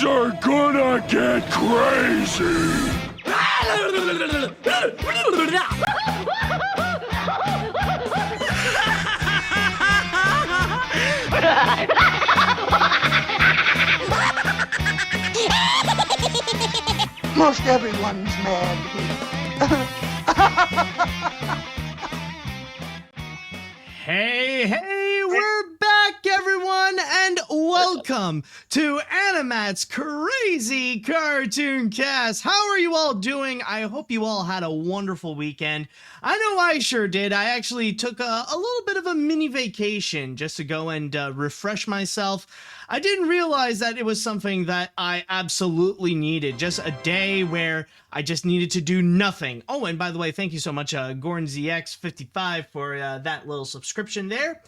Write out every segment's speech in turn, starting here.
Things are gonna get crazy! Most everyone's mad here. Hey, we're back, everyone, and welcome to AniMat's Crazy Cartoon Cast. How are you all doing? I hope you all had a wonderful weekend. I know I sure did. I actually took a little bit of a mini vacation just to go and refresh myself. I didn't realize that it was something that I absolutely needed. Just a day where I just needed to do nothing. Oh, and by the way, thank you so much, GordonZX55 for that little subscription there.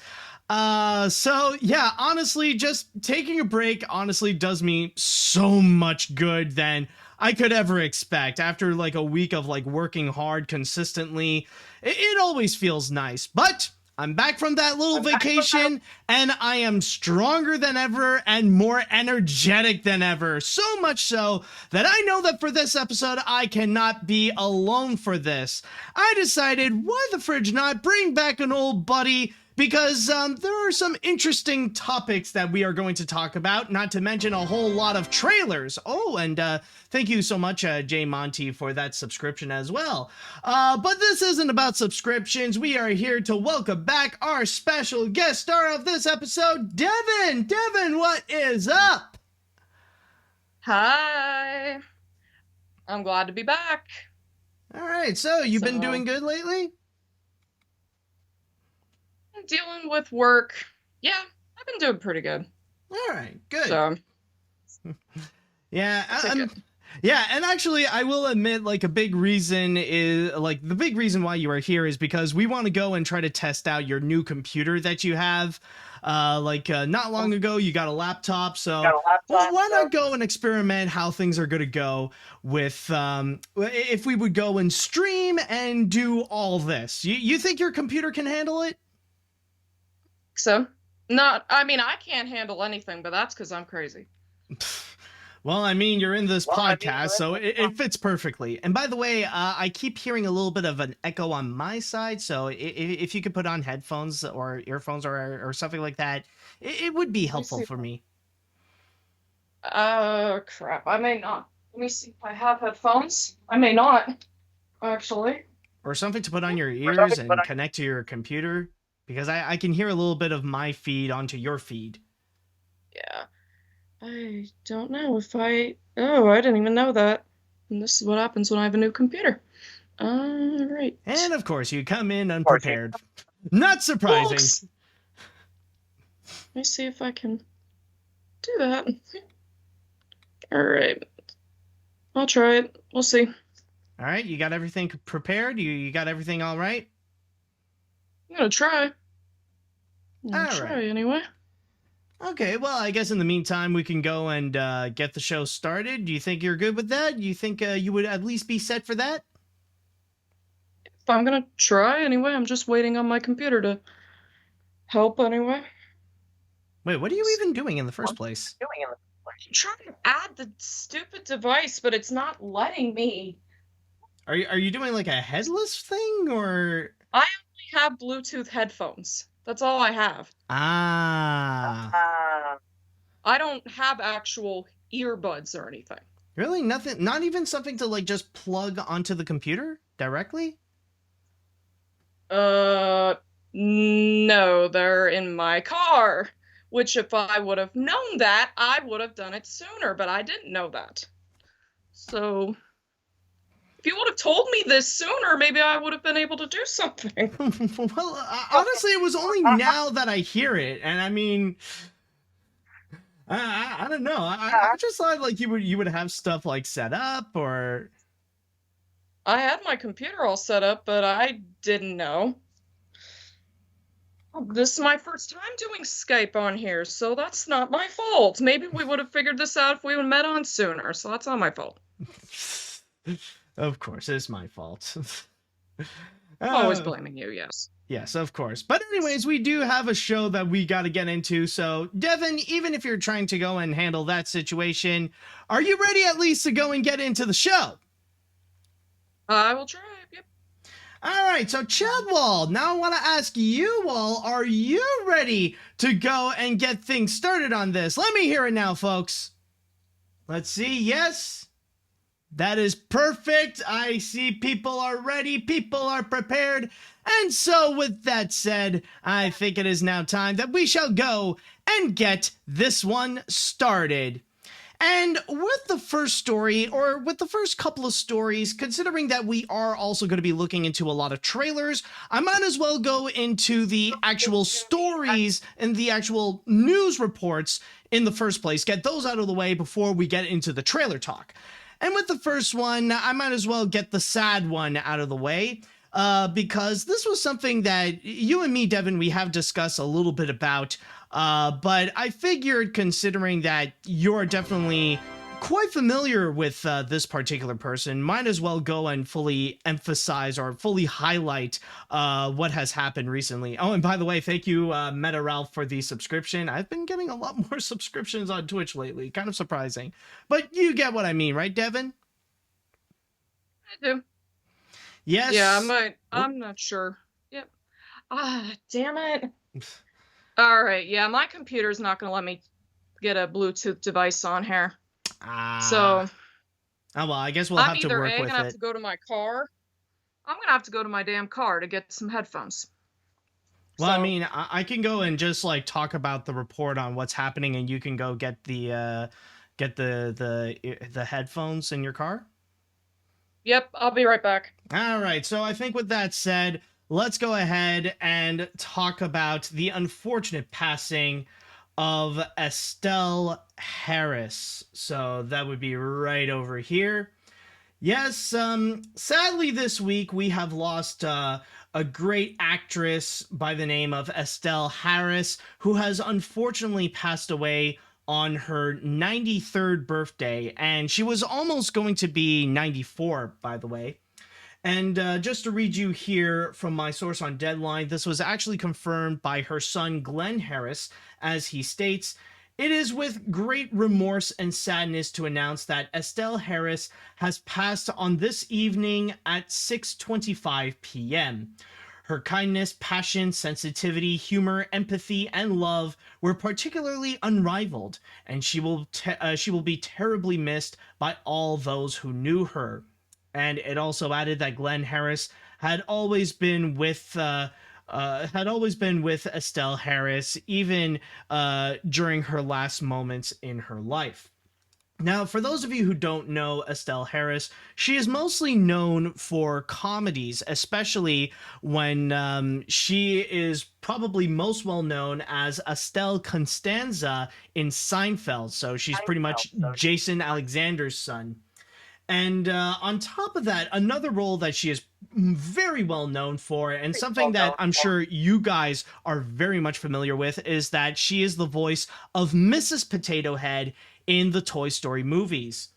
So yeah, honestly, just taking a break honestly does me so much good than I could ever expect. After like a week of like working hard consistently, it always feels nice. But I'm back from that little vacation, and I am stronger than ever and more energetic than ever. So much so that I know that for this episode, I cannot be alone for this. I decided, why the fridge not bring back an old buddy, because there are some interesting topics that we are going to talk about, not to mention a whole lot of trailers. Oh, and thank you so much, Jay Monty, for that subscription as well. But this isn't about subscriptions. We are here to welcome back our special guest star of this episode, Devon. Devon, what is up? Hi. I'm glad to be back. All right, so you've been doing good lately? Dealing with work. Yeah, I've been doing pretty good. All right, good. So, yeah, yeah, and actually, I will admit, like, a big reason is, like, the big reason why you are here is because we want to go and try to test out your new computer that you have. Not long ago, you got a laptop, so why not go and experiment how things are going to go with, if we would go and stream and do all this. You think your computer can handle it? So, I can't handle anything, but that's because I'm crazy. Well, I mean, you're in this podcast, so it fits perfectly. And by the way, I keep hearing a little bit of an echo on my side, so if you could put on headphones or earphones or something like that, it would be helpful for me. Crap, I may not. Let me see if I have headphones. I may not, actually. Or something to put on your ears and connect to your computer, because I can hear a little bit of my feed onto your feed. Yeah. I don't know if I didn't even know that. And this is what happens when I have a new computer. Right. And of course, you come in unprepared. Not surprising. Books. Let me see if I can do that. All right. I'll try it. We'll see. All right, you got everything prepared? You got everything all right? I'm gonna try. All right. Anyway. Okay, well, I guess in the meantime, we can go and get the show started. Do you think you're good with that? Do you think you would at least be set for that? If I'm gonna try anyway, I'm just waiting on my computer to help anyway. Wait, what are you even doing in the first place? I'm trying to add the stupid device, but it's not letting me. Are you doing like a headless thing, or? I only have Bluetooth headphones. That's all I have. Ah. I don't have actual earbuds or anything. Really? Nothing? Not even something to like just plug onto the computer directly? No, they're in my car. Which if I would have known that, I would have done it sooner, but I didn't know that. So, if you would have told me this sooner, maybe I would have been able to do something. Well, honestly, it was only now that I hear it, and I mean, I don't know. I just thought like you would have stuff like set up, or I had my computer all set up, but I didn't know. This is my first time doing Skype on here, so that's not my fault. Maybe we would have figured this out if we would have met on sooner, so that's not my fault. Of course, it's my fault. I'm always blaming you, yes. Yes, of course. But anyways, we do have a show that we got to get into. So, Devon, even if you're trying to go and handle that situation, are you ready at least to go and get into the show? I will try, yep. All right, so Chadwell, now I want to ask you all, are you ready to go and get things started on this? Let me hear it now, folks. Let's see. Yes, that is perfect. I see people are ready. People are prepared. And so with that said, I think it is now time that we shall go and get this one started. And with the first story, or with the first couple of stories, considering that we are also going to be looking into a lot of trailers, I might as well go into the actual stories and the actual news reports in the first place, get those out of the way before we get into the trailer talk. And with the first one, I might as well get the sad one out of the way, because this was something that you and me, Devon, we have discussed a little bit about. But I figured, considering that you're definitely quite familiar with this particular person, might as well go and fully emphasize or fully highlight what has happened recently. Oh, and by the way, thank you, Meta Ralph, for the subscription. I've been getting a lot more subscriptions on Twitch lately. Kind of surprising. But you get what I mean, right, Devon? I do. Yes. Yeah, I might. I'm not sure. Yep. Ah, damn it. All right, yeah, my computer's not going to let me get a Bluetooth device on here. So, oh, well, I guess we'll have to work with it. I'm going to have to go to my car. I'm going to have to go to my damn car to get some headphones. Well, I mean, I can go and just like talk about the report on what's happening, and you can go get the headphones in your car. Yep, I'll be right back. All right, so I think with that said, let's go ahead and talk about the unfortunate passing of Estelle Harris. So that would be right over here. Yes, sadly this week we have lost a great actress by the name of Estelle Harris, who has unfortunately passed away on her 93rd birthday, and she was almost going to be 94, by the way. And just to read you here from my source on Deadline, this was actually confirmed by her son Glenn Harris, as he states, "It is with great remorse and sadness to announce that Estelle Harris has passed on this evening at 6:25 p.m. Her kindness, passion, sensitivity, humor, empathy, and love were particularly unrivaled, and she will be terribly missed by all those who knew her." And it also added that Glenn Harris had always been with Estelle Harris, even during her last moments in her life. Now, for those of you who don't know Estelle Harris, she is mostly known for comedies, especially when she is probably most well known as Estelle Constanza in Seinfeld. So she's pretty much Jason Alexander's son. And on top of that, another role that she is very well known for, and something that I'm sure you guys are very much familiar with, is that she is the voice of Mrs. Potato Head in the Toy Story movies.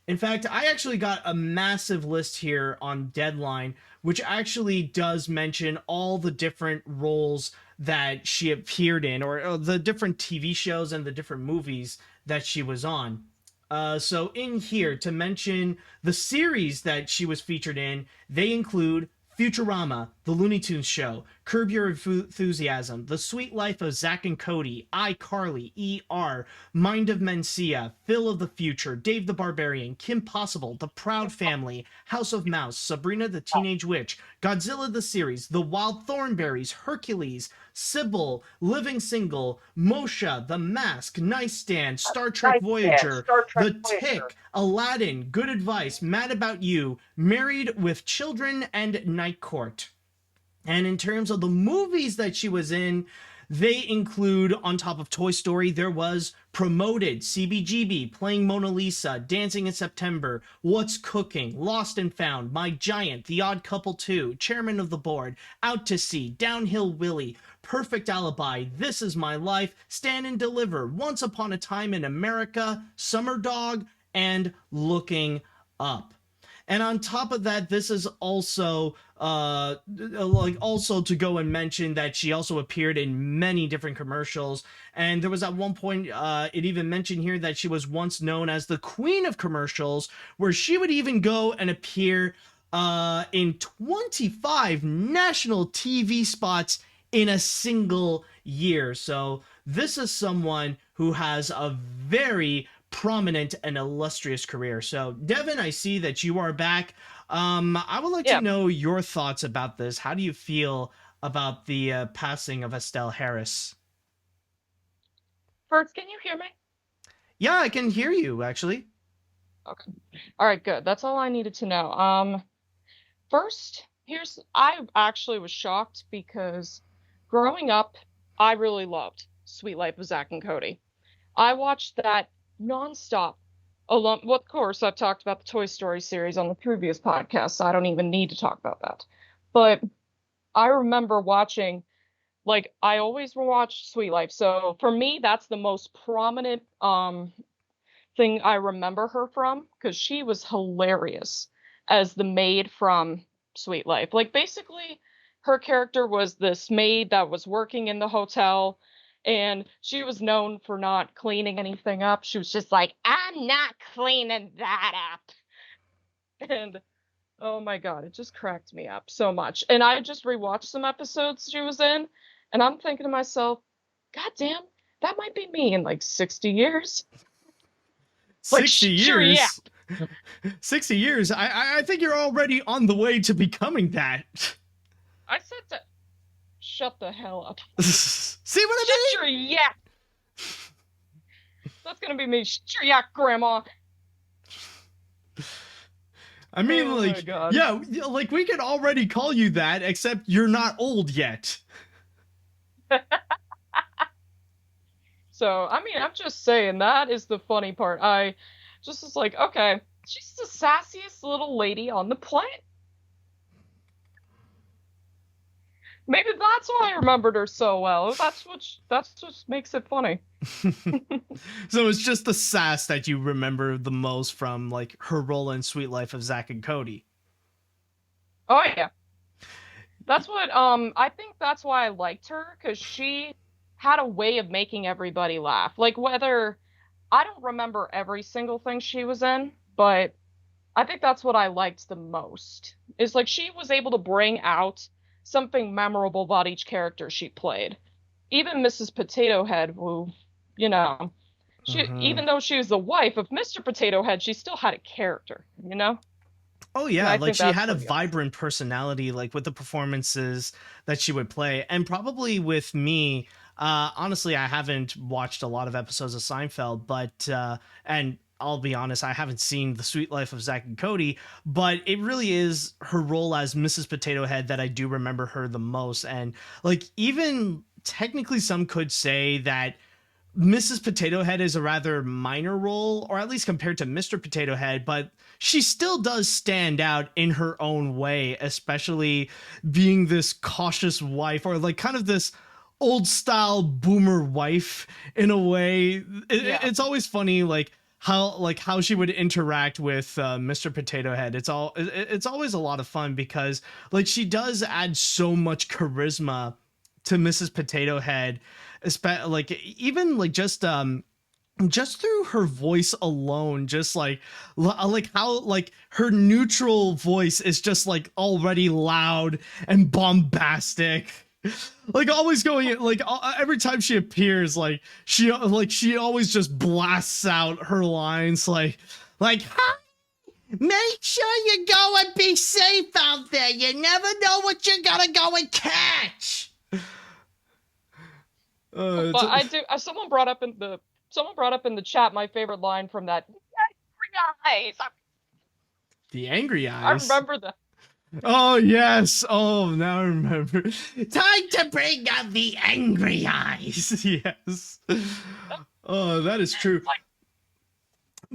In fact, I actually got a massive list here on Deadline, which actually does mention all the different roles that she appeared in, or the different TV shows and the different movies that she was on. So in here, to mention the series that she was featured in, they include Futurama, The Looney Tunes Show, Curb Your Enthusiasm, The Sweet Life of Zack and Cody, iCarly, ER, Mind of Mencia, Phil of the Future, Dave the Barbarian, Kim Possible, The Proud Family, House of Mouse, Sabrina the Teenage Witch, Godzilla the Series, The Wild Thornberrys, Hercules, Sybil, Living Single, Moshe, The Mask, Nightstand, Star Trek Voyager, The Tick, Aladdin, Good Advice, Mad About You, Married with Children, and Night Court. And in terms of the movies that she was in, they include, on top of Toy Story, there was Promoted, CBGB, Playing Mona Lisa, Dancing in September, What's Cooking, Lost and Found, My Giant, The Odd Couple 2, Chairman of the Board, Out to Sea, Downhill Willie, Perfect Alibi, This Is My Life, Stand and Deliver, Once Upon a Time in America, Summer Dog, and Looking Up. And on top of that, this is also also to go and mention that she also appeared in many different commercials. And there was at one point, it even mentioned here that she was once known as the queen of commercials, where she would even go and appear in 25 national TV spots in a single year. So this is someone who has a very prominent and illustrious career. So Devon, I see that you are back. I would like to know your thoughts about this. How do you feel about the passing of Estelle Harris? First, can you hear me? Yeah, I can hear you, actually. Okay. All right, good. That's all I needed to know. First, I actually was shocked because growing up, I really loved Sweet Life of Zack and Cody. I watched that nonstop. Well, of course, I've talked about the Toy Story series on the previous podcast, so I don't even need to talk about that. But I remember watching, like, I always watched Sweet Life. So for me, that's the most prominent thing I remember her from, because she was hilarious as the maid from Sweet Life. Like, basically, her character was this maid that was working in the hotel, and she was known for not cleaning anything up. She was just like, I'm not cleaning that up. And oh my God, it just cracked me up so much. And I just rewatched some episodes she was in, and I'm thinking to myself, God damn, that might be me in like 60 years. 60 like, years? Sure, yeah. 60 years? I think you're already on the way to becoming that. I said that. Shut the hell up. See what I mean? Shut your yak. That's gonna be me. Shut your yak, Grandma. I mean, oh like, yeah, like we could already call you that, except you're not old yet. So, I mean, I'm just saying, that is the funny part. I just was like, okay, she's the sassiest little lady on the planet. Maybe that's why I remembered her so well. That's what makes it funny. So it's just the sass that you remember the most from, like, her role in Sweet Life of Zack and Cody. Oh yeah, that's what. I think that's why I liked her, because she had a way of making everybody laugh. Like, whether I don't remember every single thing she was in, but I think that's what I liked the most. Is like she was able to bring out something memorable about each character she played. Even Mrs. Potato Head, who, you know, she even though she was the wife of Mr. Potato Head, she still had a character, you know? Oh yeah, like she had a vibrant personality, like with the performances that she would play. And probably with me, honestly, I haven't watched a lot of episodes of Seinfeld, but and I'll be honest, I haven't seen The Sweet Life of Zack and Cody, but it really is her role as Mrs. Potato Head that I do remember her the most. And like, even technically some could say that Mrs. Potato Head is a rather minor role, or at least compared to Mr. Potato Head, but she still does stand out in her own way, especially being this cautious wife, or like kind of this old style boomer wife in a way. It's always funny, like how she would interact with Mr. Potato Head. It's always a lot of fun, because like she does add so much charisma to Mrs. Potato Head, like even like just through her voice alone, just like how like her neutral voice is just like already loud and bombastic. Like always going, like every time she appears, like she always just blasts out her lines like hi, make sure you go and be safe out there. You never know what you're gonna go and catch. But I do. Someone brought up in the chat my favorite line from that. Angry eyes. The angry eyes. I remember that. Oh yes. Oh, now I remember. Time to bring out the angry eyes. Yes. Oh, that is true.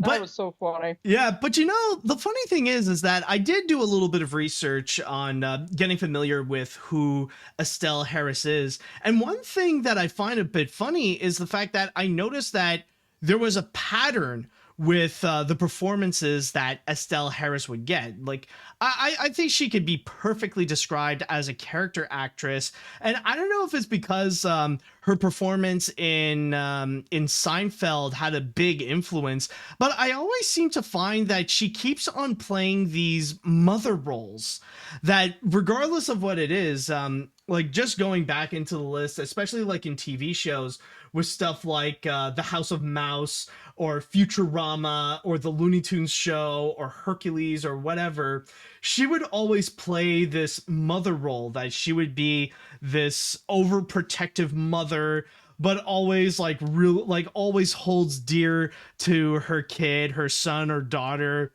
That was so funny. Yeah, but you know, the funny thing is that I did do a little bit of research on getting familiar with who Estelle Harris is. And one thing that I find a bit funny is the fact that I noticed that there was a pattern with the performances that Estelle Harris would get. Like, I think she could be perfectly described as a character actress, and I don't know if it's because her performance in Seinfeld had a big influence, but I always seem to find that she keeps on playing these mother roles that, regardless of what it is, like just going back into the list, especially like in TV shows with stuff like The House of Mouse or Futurama or the Looney Tunes show or Hercules or whatever, she would always play this mother role, that she would be this overprotective mother, but always like real, like always holds dear to her kid, her son or daughter.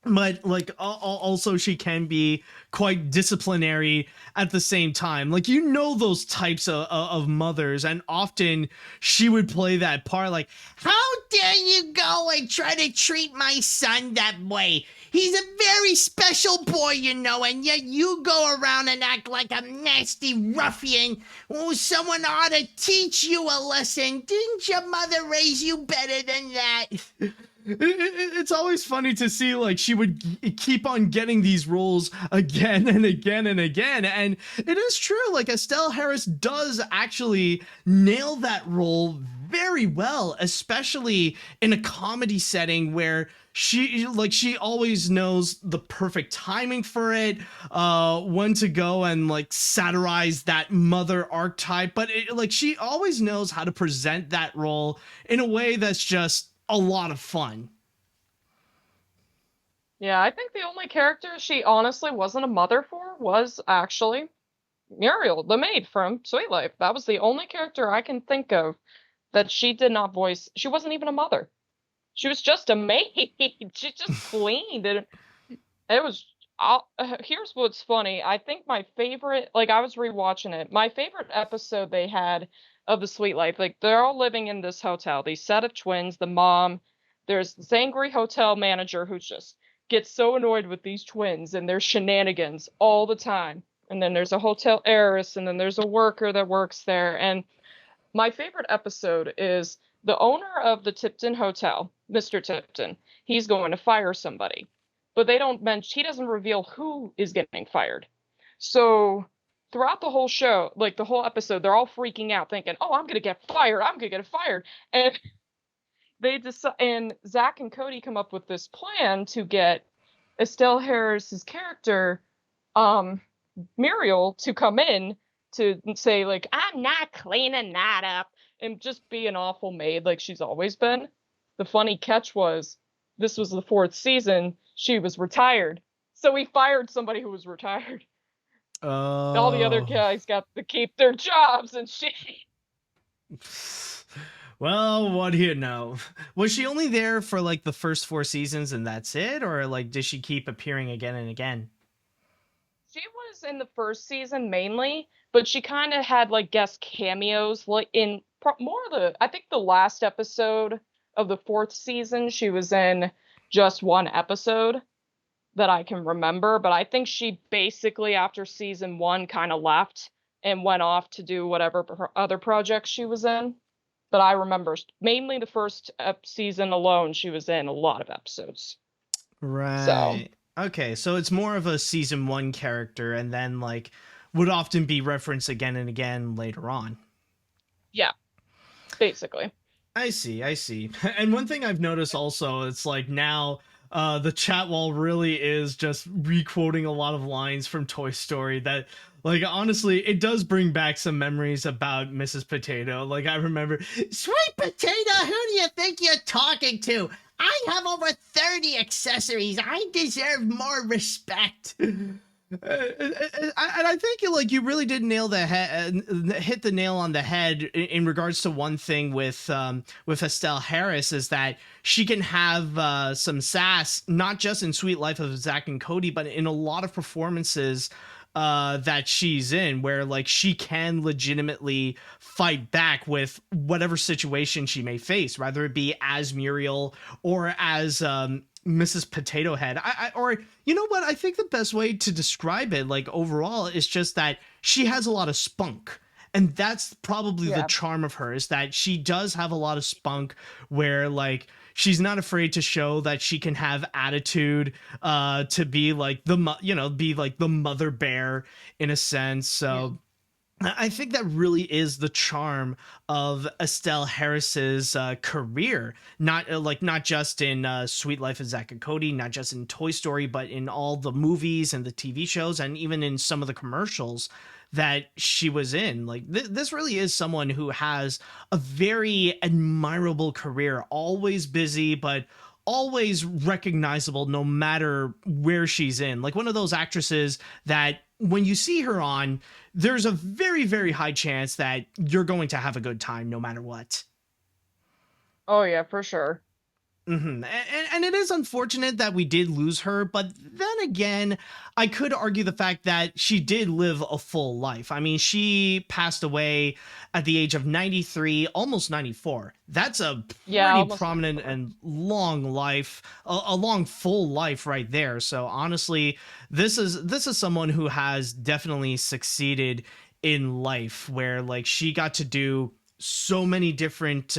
But like also she can be quite disciplinary at the same time. Like, you know, those types of mothers, and often she would play that part like, how dare you go and try to treat my son that way? He's a very special boy, you know, and yet you go around and act like a nasty ruffian. Oh, someone ought to teach you a lesson. Didn't your mother raise you better than that? It's always funny to see, like, she would keep on getting these roles again and again and again. And it is true, like, Estelle Harris does actually nail that role very well, especially in a comedy setting where she always knows the perfect timing for it, when to go and like satirize that mother archetype. But she always knows how to present that role in a way that's just a lot of fun. Yeah, I think the only character she honestly wasn't a mother for was actually Muriel, the maid from Sweet Life. That was the only character I can think of that she did not voice. She wasn't even a mother. She was just a maid. She just cleaned. And it was... here's what's funny. I think my favorite... Like, I was rewatching it. My favorite episode they had of the Sweet Life, like, they're all living in this hotel, these set of twins, the mom, there's this angry hotel manager who just gets so annoyed with these twins and their shenanigans all the time, and then there's a hotel heiress, and then there's a worker that works there. And my favorite episode is the owner of the Tipton Hotel, Mr. Tipton. He's going to fire somebody, but they don't mention, he doesn't reveal who is getting fired. So throughout the whole show, like the whole episode, they're all freaking out thinking, oh, I'm going to get fired. I'm going to get fired. And they decide, and Zach and Cody come up with this plan to get Estelle Harris's character, Muriel, to come in to say, like, I'm not cleaning that up, and just be an awful maid like she's always been. The funny catch was, this was the 4th season. She was retired. So he fired somebody who was retired. All the other guys got to keep their jobs, and she... Well, what do you know? Was she only there for like the first 4 seasons and that's it? Or like, did she keep appearing again and again? She was in the first season mainly, but she kind of had like guest cameos, like in more of the, I think the last episode of the 4th season, she was in just one episode that I can remember. But I think she basically, after season 1, kind of left and went off to do whatever her other projects she was in. But I remember mainly the first season alone, she was in a lot of episodes. Right. So. Okay, so it's more of a season 1 character, and then like would often be referenced again and again later on. Yeah, basically. I see. And one thing I've noticed also, it's like now the chat wall really is just re-quoting a lot of lines from Toy Story that, like, honestly, it does bring back some memories about Mrs. Potato. Like, I remember, sweet potato, who do you think you're talking to? I have over 30 accessories. I deserve more respect. And I think like you really did nail the hit the nail on the head in regards to one thing with Estelle Harris, is that she can have some sass, not just in Sweet Life of Zach and Cody, but in a lot of performances that she's in, where like she can legitimately fight back with whatever situation she may face, whether it be as Muriel or as Mrs. Potato Head. Or you know what, I think the best way to describe it, like overall, is just that she has a lot of spunk. And that's probably the charm of her, is that she does have a lot of spunk, where like she's not afraid to show that she can have attitude, to be like be like the mother bear in a sense. So I think that really is the charm of Estelle Harris's career. Not just in Sweet Life of Zack and Cody, not just in Toy Story, but in all the movies and the TV shows, and even in some of the commercials that she was in. Like this really is someone who has a very admirable career, always busy, but always recognizable no matter where she's in. Like one of those actresses that when you see her on, there's a very, very high chance that you're going to have a good time no matter what. Oh yeah, for sure. And it is unfortunate that we did lose her, but then again, I could argue the fact that she did live a full life. I mean, she passed away at the age of 93, almost 94. That's a pretty prominent and long life, a long full life right there. So honestly, this is someone who has definitely succeeded in life, where like she got to do so many different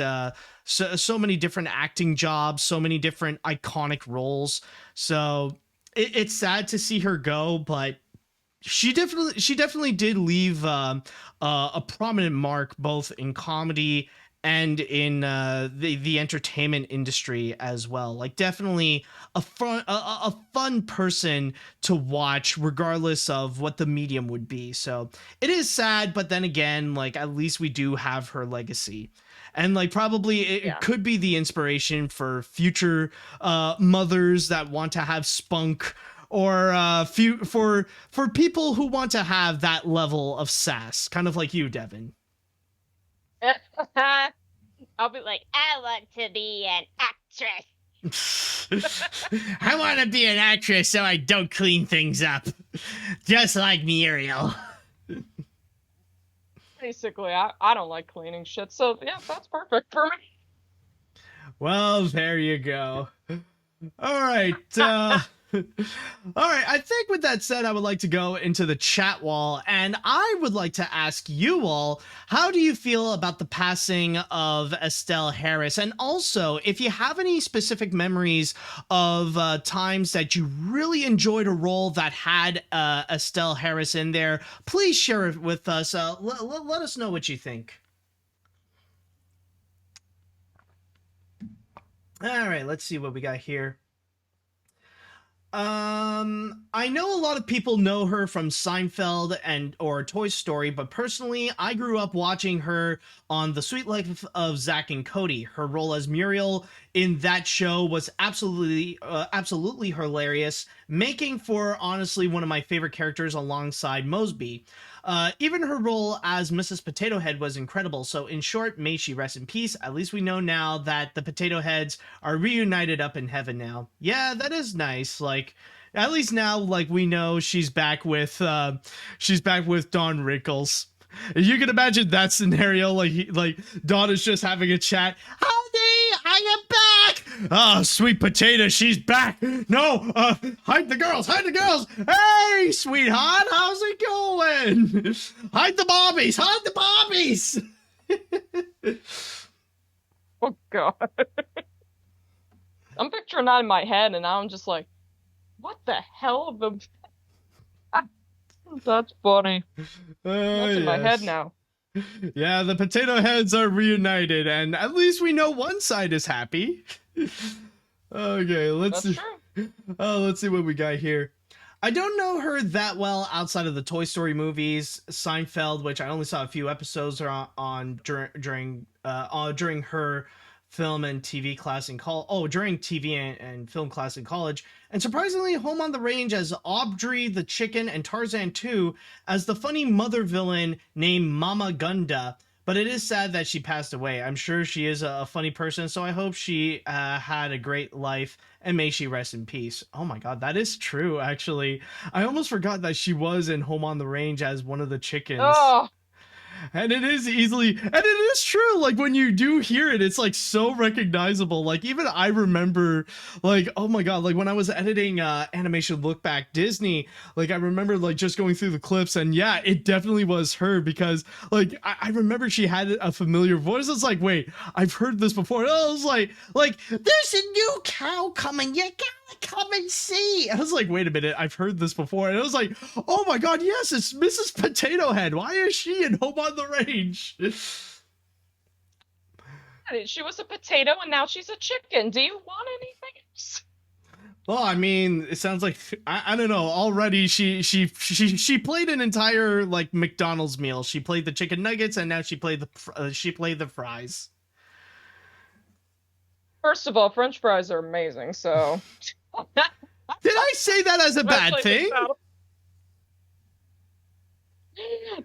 so many different acting jobs, so many different iconic roles. So it's sad to see her go, but she definitely did leave a prominent mark both in comedy and in the entertainment industry as well. Like definitely a fun person to watch regardless of what the medium would be. So it is sad, but then again, like at least we do have her legacy. And like probably it could be the inspiration for future mothers that want to have spunk, or for people who want to have that level of sass, kind of like you, Devon. I'll be like, I want to be an actress. I want to be an actress so I don't clean things up. Just like Muriel. Basically, I don't like cleaning shit, so yeah, that's perfect for me. Well, there you go. All right. All right, I think with that said, I would like to go into the chat wall, and I would like to ask you all, how do you feel about the passing of Estelle Harris? And also, if you have any specific memories of times that you really enjoyed a role that had Estelle Harris in there, please share it with us. Let us know what you think. All right, let's see what we got here. I know a lot of people know her from Seinfeld or Toy Story, but personally, I grew up watching her on The Sweet Life of Zack and Cody. Her role as Muriel in that show was absolutely hilarious, making for honestly one of my favorite characters alongside Mosby. Even her role as Mrs. Potato Head was incredible. So in short, may she rest in peace. At least we know now that the Potato Heads are reunited up in heaven now. Yeah, that is nice. Like, at least now, like, we know she's back with Don Rickles. You can imagine that scenario, like Don is just having a chat. Honey, I am back! Oh, sweet potato, she's back! No, hide the girls! Hey, sweetheart, how's it going? Hide the bobbies! Oh, God. I'm picturing that in my head, and I'm just like, what the hell? That's funny. That's in my head now. Yeah, the Potato Heads are reunited, and at least we know one side is happy. Okay, let's see what we got here. I don't know her that well outside of the Toy Story movies, Seinfeld, which I only saw a few episodes on during her film and TV class in college. Oh, during TV and film class in college. And surprisingly, Home on the Range as Audrey the Chicken, and Tarzan 2 as the funny mother villain named Mama Gunda. But it is sad that she passed away. I'm sure she is a funny person, so I hope she had a great life, and may she rest in peace. Oh my god, that is true, actually. I almost forgot that she was in Home on the Range as one of the chickens. Oh. And it is easily, and it is true, like when you do hear it, it's like so recognizable. Like even I remember, like, oh my god, like when I was editing Animation Look Back Disney, like I remember like just going through the clips, and yeah, it definitely was her, because like I remember she had a familiar voice. It's like, wait, I've heard this before. And I was like there's a new cow coming, you gotta come and see. I was like, wait a minute, I've heard this before. And I was like, oh my god, yes, it's Mrs. Potato Head. Why is she in Home on the Range? She was a potato and now she's a chicken. Do you want anything else? Well, I mean, it sounds like I don't know. Already, she played an entire like McDonald's meal. She played the chicken nuggets, and now she played the fries. First of all, French fries are amazing. So, did I say that as a bad thing?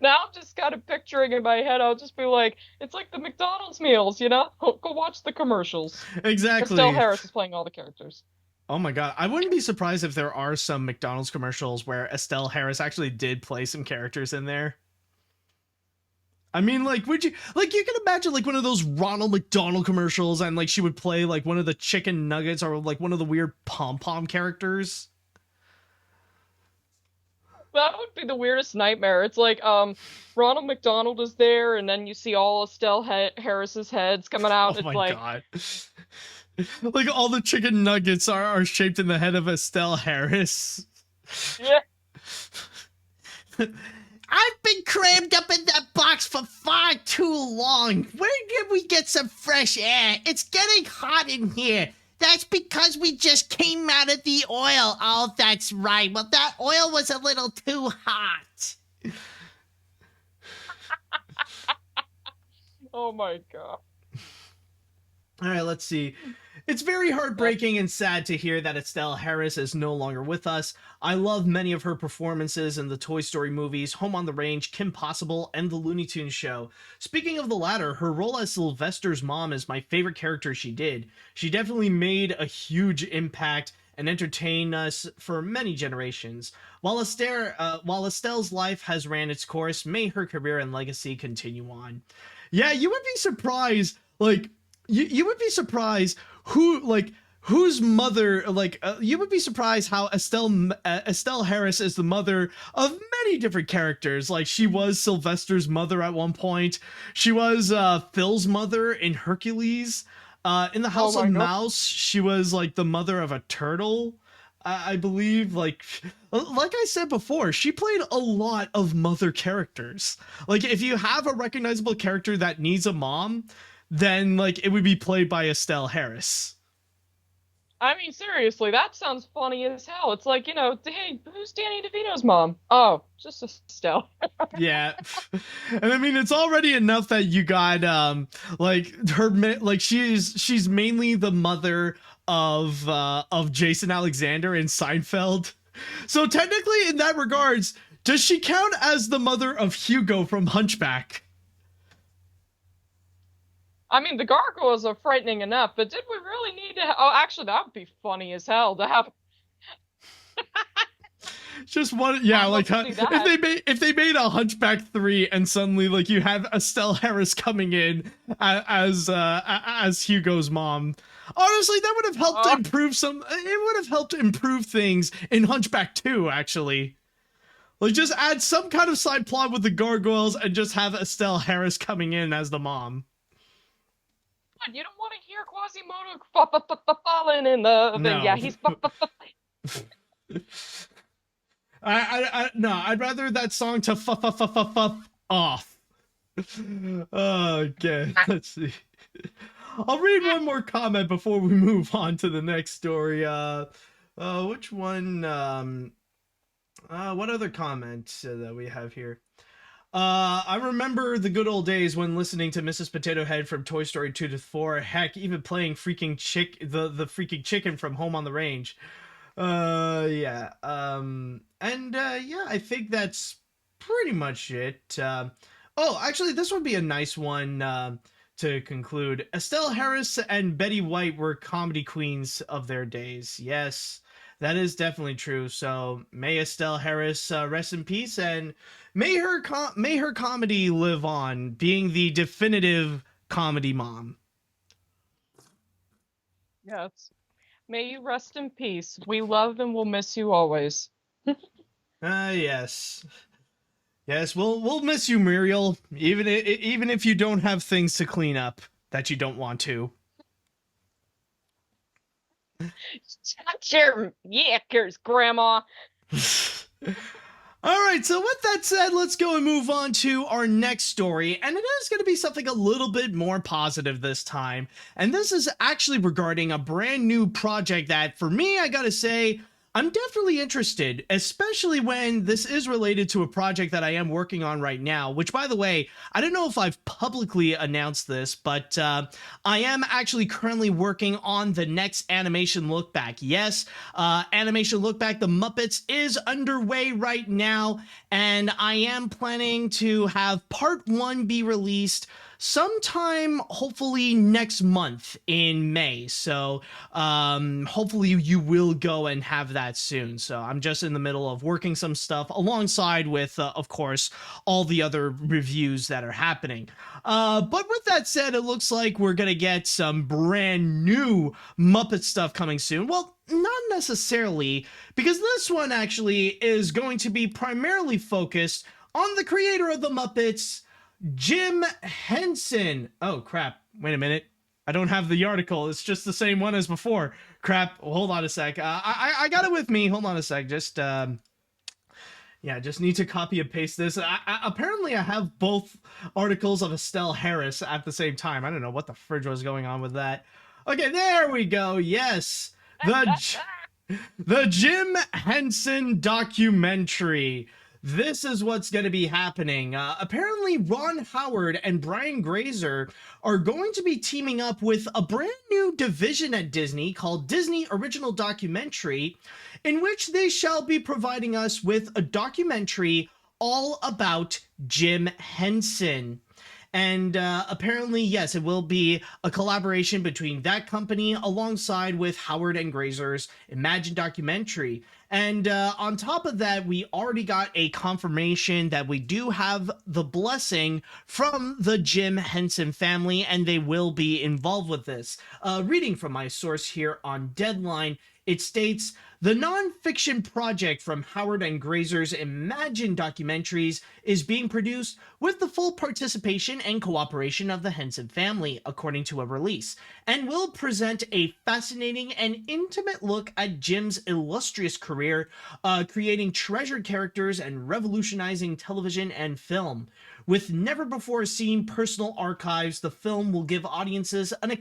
Now I'm just kind of picturing in my head. I'll just be like, it's like the McDonald's meals, you know? Go watch the commercials. Exactly. Estelle Harris is playing all the characters. Oh my god, I wouldn't be surprised if there are some McDonald's commercials where Estelle Harris actually did play some characters in there. I mean, like, would you, like, you can imagine, like, one of those Ronald McDonald commercials, and, like, she would play, like, one of the chicken nuggets, or, like, one of the weird pom-pom characters. That would be the weirdest nightmare. It's like, Ronald McDonald is there, and then you see all Estelle Harris's heads coming out. Oh it's my like, god. Like, all the chicken nuggets are shaped in the head of Estelle Harris. yeah. I've been crammed up in that box for far too long. Where can we get some fresh air? It's getting hot in here. That's because we just came out of the oil. Oh, that's right. Well, that oil was a little too hot. Oh my god. All right, let's see. It's very heartbreaking and sad to hear that Estelle Harris is no longer with us. I love many of her performances in the Toy Story movies, Home on the Range, Kim Possible, and the Looney Tunes show. Speaking of the latter, her role as Sylvester's mom is my favorite character she did. She definitely made a huge impact and entertained us for many generations. While Estelle's life has ran its course, may her career and legacy continue on. Yeah, you would be surprised, like, you would be surprised whose mother, like, you would be surprised how Estelle Harris is the mother of many different characters. Like, she was Sylvester's mother at one point. She was Phil's mother in Hercules. In the House of Mouse, she was like the mother of a turtle. I believe, like I said before, she played a lot of mother characters. Like, if you have a recognizable character that needs a mom, then, like, it would be played by Estelle Harris. I mean, seriously, that sounds funny as hell. It's like, you know, hey, who's Danny DeVito's mom? Oh, just Estelle. Yeah. And I mean, it's already enough that you got, like, her, like, she's mainly the mother of Jason Alexander in Seinfeld. So technically, in that regards, does she count as the mother of Hugo from Hunchback? I mean, the gargoyles are frightening enough, but did we really need to oh, actually, that would be funny as hell to have... Just one, yeah, like, if they made a Hunchback 3 and suddenly, like, you have Estelle Harris coming in as Hugo's mom. Honestly, that would have helped improve things in Hunchback 2, actually. Like, just add some kind of side plot with the gargoyles and just have Estelle Harris coming in as the mom. You don't want to hear Quasimodo falling in the... No. Yeah, he's... No, I'd rather that song to off. Okay, let's see. I'll read one more comment before we move on to the next story. Which one? What other comment that we have here? I remember the good old days when listening to Mrs. Potato Head from Toy Story 2 to 4. Heck, even playing the freaking chicken from Home on the Range. Yeah. Yeah, I think that's pretty much it. Oh, actually, this would be a nice one to conclude. Estelle Harris and Betty White were comedy queens of their days. Yes, That is definitely true. So may Estelle Harris rest in peace, and may her comedy live on, being the definitive comedy mom. Yes. May you rest in peace. We love and will miss you always. Yes. Yes, we'll miss you, Muriel, even if you don't have things to clean up that you don't want to. Shut your yickers, Grandma. All right, so with that said, let's go and move on to our next story, and it is going to be something a little bit more positive this time. And this is actually regarding a brand new project that, for me, I gotta say, I'm definitely interested, especially when this is related to a project that I am working on right now, which, by the way, I don't know if I've publicly announced this, but I am actually currently working on the next animation look back. Yes, animation look back, The Muppets, is underway right now, and I am planning to have part 1 be released sometime, hopefully next month in May. So hopefully you will go and have that soon. So I'm just in the middle of working some stuff alongside with, of course, all the other reviews that are happening. But with that said, it looks like we're gonna get some brand new Muppet stuff coming soon. Well, not necessarily, because this one actually is going to be primarily focused on the creator of the Muppets, Jim Henson. Oh, crap. Wait a minute. I don't have the article. It's just the same one as before. Crap. Hold on a sec. I got it with me. Hold on a sec. Just, yeah, just need to copy and paste this. Apparently, I have both articles of Estelle Harris at the same time. I don't know what the fridge was going on with that. Okay, there we go. Yes. The Jim Henson documentary. This is what's going to be happening. Apparently, Ron Howard and Brian Grazer are going to be teaming up with a brand new division at Disney called Disney Original Documentary, in which they shall be providing us with a documentary all about Jim Henson. And apparently, yes, it will be a collaboration between that company alongside with Howard and Grazer's Imagine documentary. And on top of that, we already got a confirmation that we do have the blessing from the Jim Henson family, and they will be involved with this. Reading from my source here on Deadline, it states, the non-fiction project from Howard and Grazer's Imagine documentaries is being produced with the full participation and cooperation of the Henson family, according to a release, and will present a fascinating and intimate look at Jim's illustrious career, creating treasured characters and revolutionizing television and film. With never-before-seen personal archives, the film will give audiences an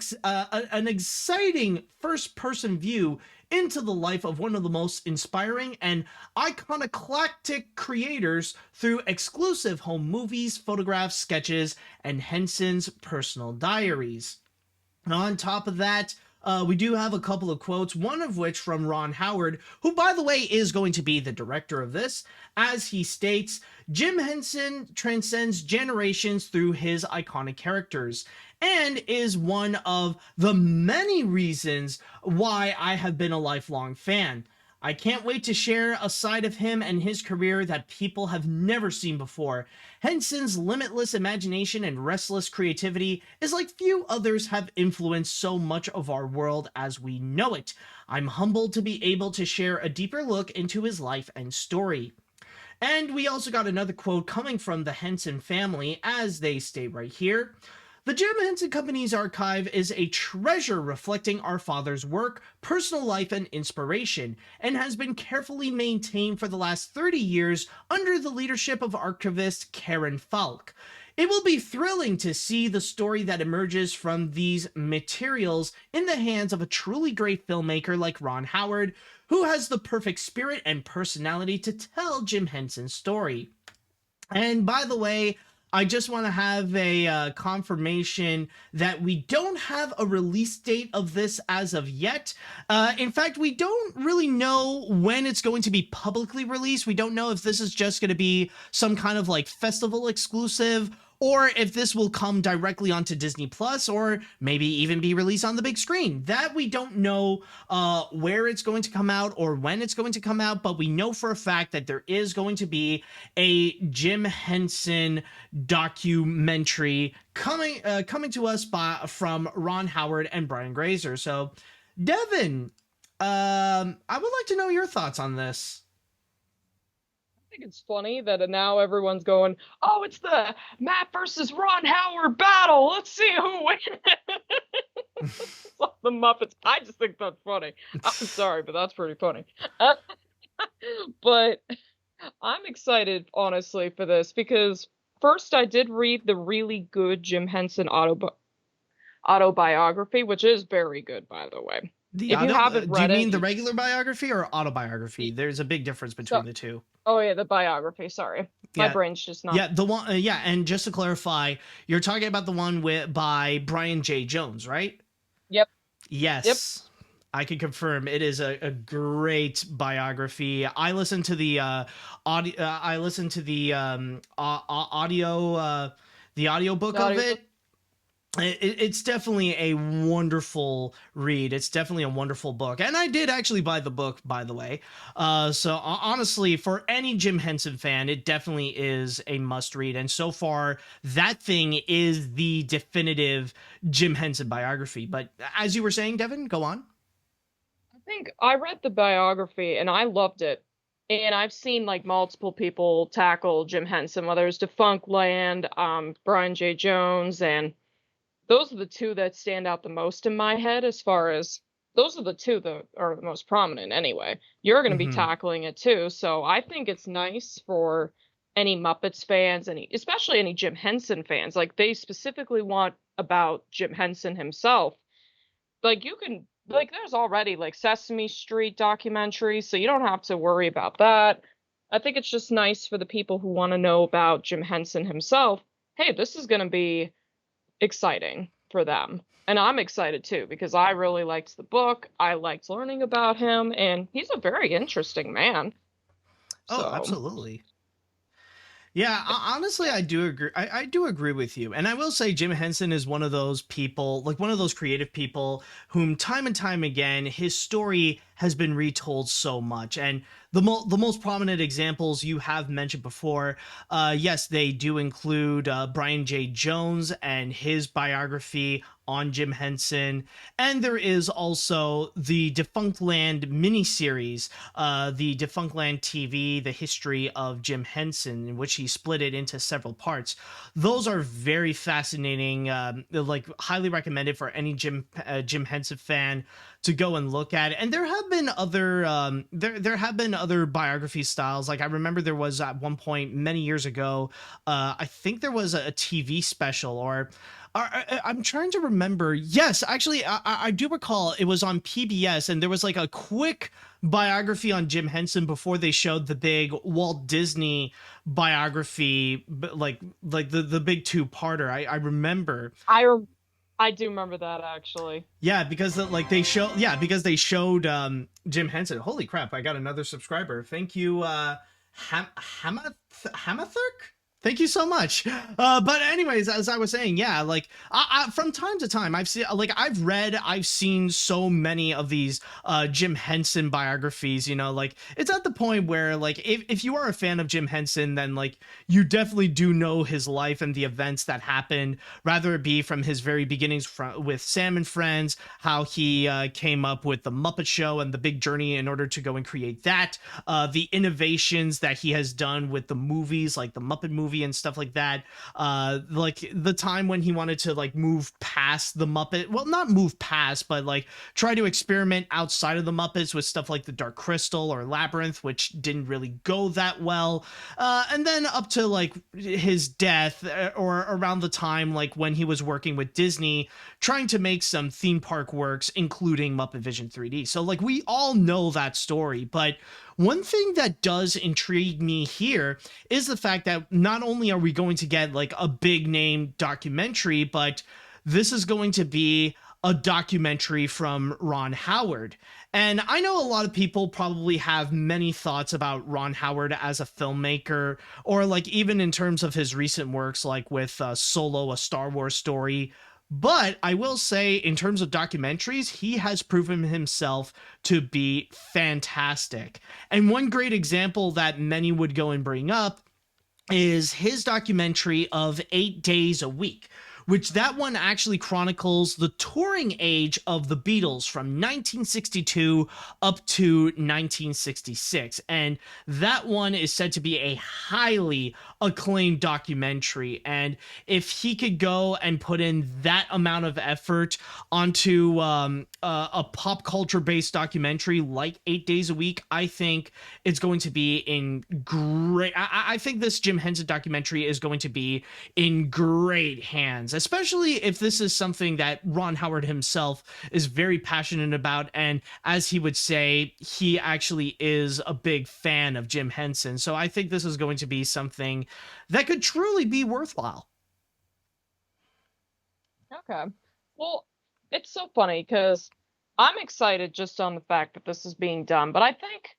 exciting first-person view into the life of one of the most inspiring and iconoclastic creators through exclusive home movies, photographs, sketches, and Henson's personal diaries. On top of that, we do have a couple of quotes, one of which from Ron Howard, who, by the way, is going to be the director of this, as he states, Jim Henson transcends generations through his iconic characters, and is one of the many reasons why I have been a lifelong fan. I can't wait to share a side of him and his career that people have never seen before. Henson's limitless imagination and restless creativity is like few others have influenced so much of our world as we know it. I'm humbled to be able to share a deeper look into his life and story. And we also got another quote coming from the Henson family, as they state right here. The Jim Henson Company's archive is a treasure reflecting our father's work, personal life, and inspiration, and has been carefully maintained for the last 30 years under the leadership of archivist Karen Falk. It will be thrilling to see the story that emerges from these materials in the hands of a truly great filmmaker like Ron Howard, who has the perfect spirit and personality to tell Jim Henson's story. And by the way, I just want to have a confirmation that we don't have a release date of this as of yet. In fact, we don't really know when it's going to be publicly released. We don't know if this is just going to be some kind of like festival exclusive, or if this will come directly onto Disney Plus, or maybe even be released on the big screen. That we don't know where it's going to come out or when it's going to come out, but we know for a fact that there is going to be a Jim Henson documentary coming to us from Ron Howard and Brian Grazer. So, Devon, I would like to know your thoughts on this. I think it's funny that now everyone's going, oh, it's the Matt versus Ron Howard battle. Let's see who wins. The Muppets. I just think that's funny. I'm sorry, but that's pretty funny. But I'm excited, honestly, for this because first I did read the really good Jim Henson autobiography, which is very good, by the way. Do you mean the regular biography or autobiography? There's a big difference between the two. Oh yeah, the biography. Sorry, my brain's just not. Yeah, the one. And just to clarify, you're talking about the one by Brian J. Jones, right? Yep. Yes. Yep. I can confirm it is a great biography. I listened to the audio. I listened to the audio. The audiobook of it. It's definitely a wonderful read. It's definitely a wonderful book. And I did actually buy the book, by the way. So honestly, for any Jim Henson fan, it definitely is a must read. And so far, that thing is the definitive Jim Henson biography. But as you were saying, Devon, go on. I think I read the biography and I loved it. And I've seen like multiple people tackle Jim Henson, whether it's Defunctland, Brian J. Jones, and those are the two that stand out the most in my head as far as those are the two that are the most prominent anyway. You're going to be tackling it too. So I think it's nice for any Muppets fans, especially any Jim Henson fans. Like they specifically want about Jim Henson himself. Like you can, like there's already like Sesame Street documentaries, so you don't have to worry about that. I think it's just nice for the people who want to know about Jim Henson himself. Hey, this is going to be exciting for them, and I'm excited too because I really liked the book. I liked learning about him, and he's a very interesting man. Oh, absolutely. Yeah, honestly, I do agree. I do agree with you. And I will say Jim Henson is one of those people, like one of those creative people whom time and time again, his story has been retold so much. And the most prominent examples you have mentioned before, yes, they do include Brian J. Jones and his biography on Jim Henson. And there is also the Defunctland miniseries, the Defunctland TV, The History of Jim Henson, in which he split it into several parts. Those are very fascinating, like highly recommended for any Jim Henson fan to go and look at it. And there have been other there have been other biography styles. Like I remember there was at one point many years ago, I think there was a TV special, or I'm trying to remember. Yes, actually, I do recall it was on PBS, and there was like a quick biography on Jim Henson before they showed the big Walt Disney biography, like the big two-parter. I remember. I do remember that actually. Yeah, because they showed Jim Henson. Holy crap! I got another subscriber. Thank you, Hamathurk. Thank you so much. But anyways, as I was saying, yeah, like I from time to time, I've seen so many of these Jim Henson biographies, you know, like it's at the point where like if you are a fan of Jim Henson, then like you definitely do know his life and the events that happened, rather it be from his very beginnings with Sam and Friends, how he came up with the Muppet Show and the big journey in order to go and create that, the innovations that he has done with the movies, like the Muppet movie and stuff like that, like the time when he wanted to like move past the Muppet, well, not move past, but like try to experiment outside of the Muppets with stuff like the Dark Crystal or Labyrinth, which didn't really go that well, and then up to like his death, or around the time like when he was working with Disney trying to make some theme park works, including Muppet Vision 3D. So like we all know that story, but one thing that does intrigue me here is the fact that not only are we going to get like a big name documentary, but this is going to be a documentary from Ron Howard. And I know a lot of people probably have many thoughts about Ron Howard as a filmmaker, or like even in terms of his recent works, like with Solo, a Star Wars story. But I will say, in terms of documentaries, he has proven himself to be fantastic. And one great example that many would go and bring up is his documentary of 8 Days a Week, which that one actually chronicles the touring age of the Beatles from 1962 up to 1966. And that one is said to be a highly acclaimed documentary. And if he could go and put in that amount of effort onto a pop culture based documentary like 8 Days a Week, I think it's going to be in great. I think this Jim Henson documentary is going to be in great hands, especially if this is something that Ron Howard himself is very passionate about. And as he would say, he actually is a big fan of Jim Henson. So I think this is going to be something that could truly be worthwhile. Okay. Well, it's so funny because I'm excited just on the fact that this is being done, but I think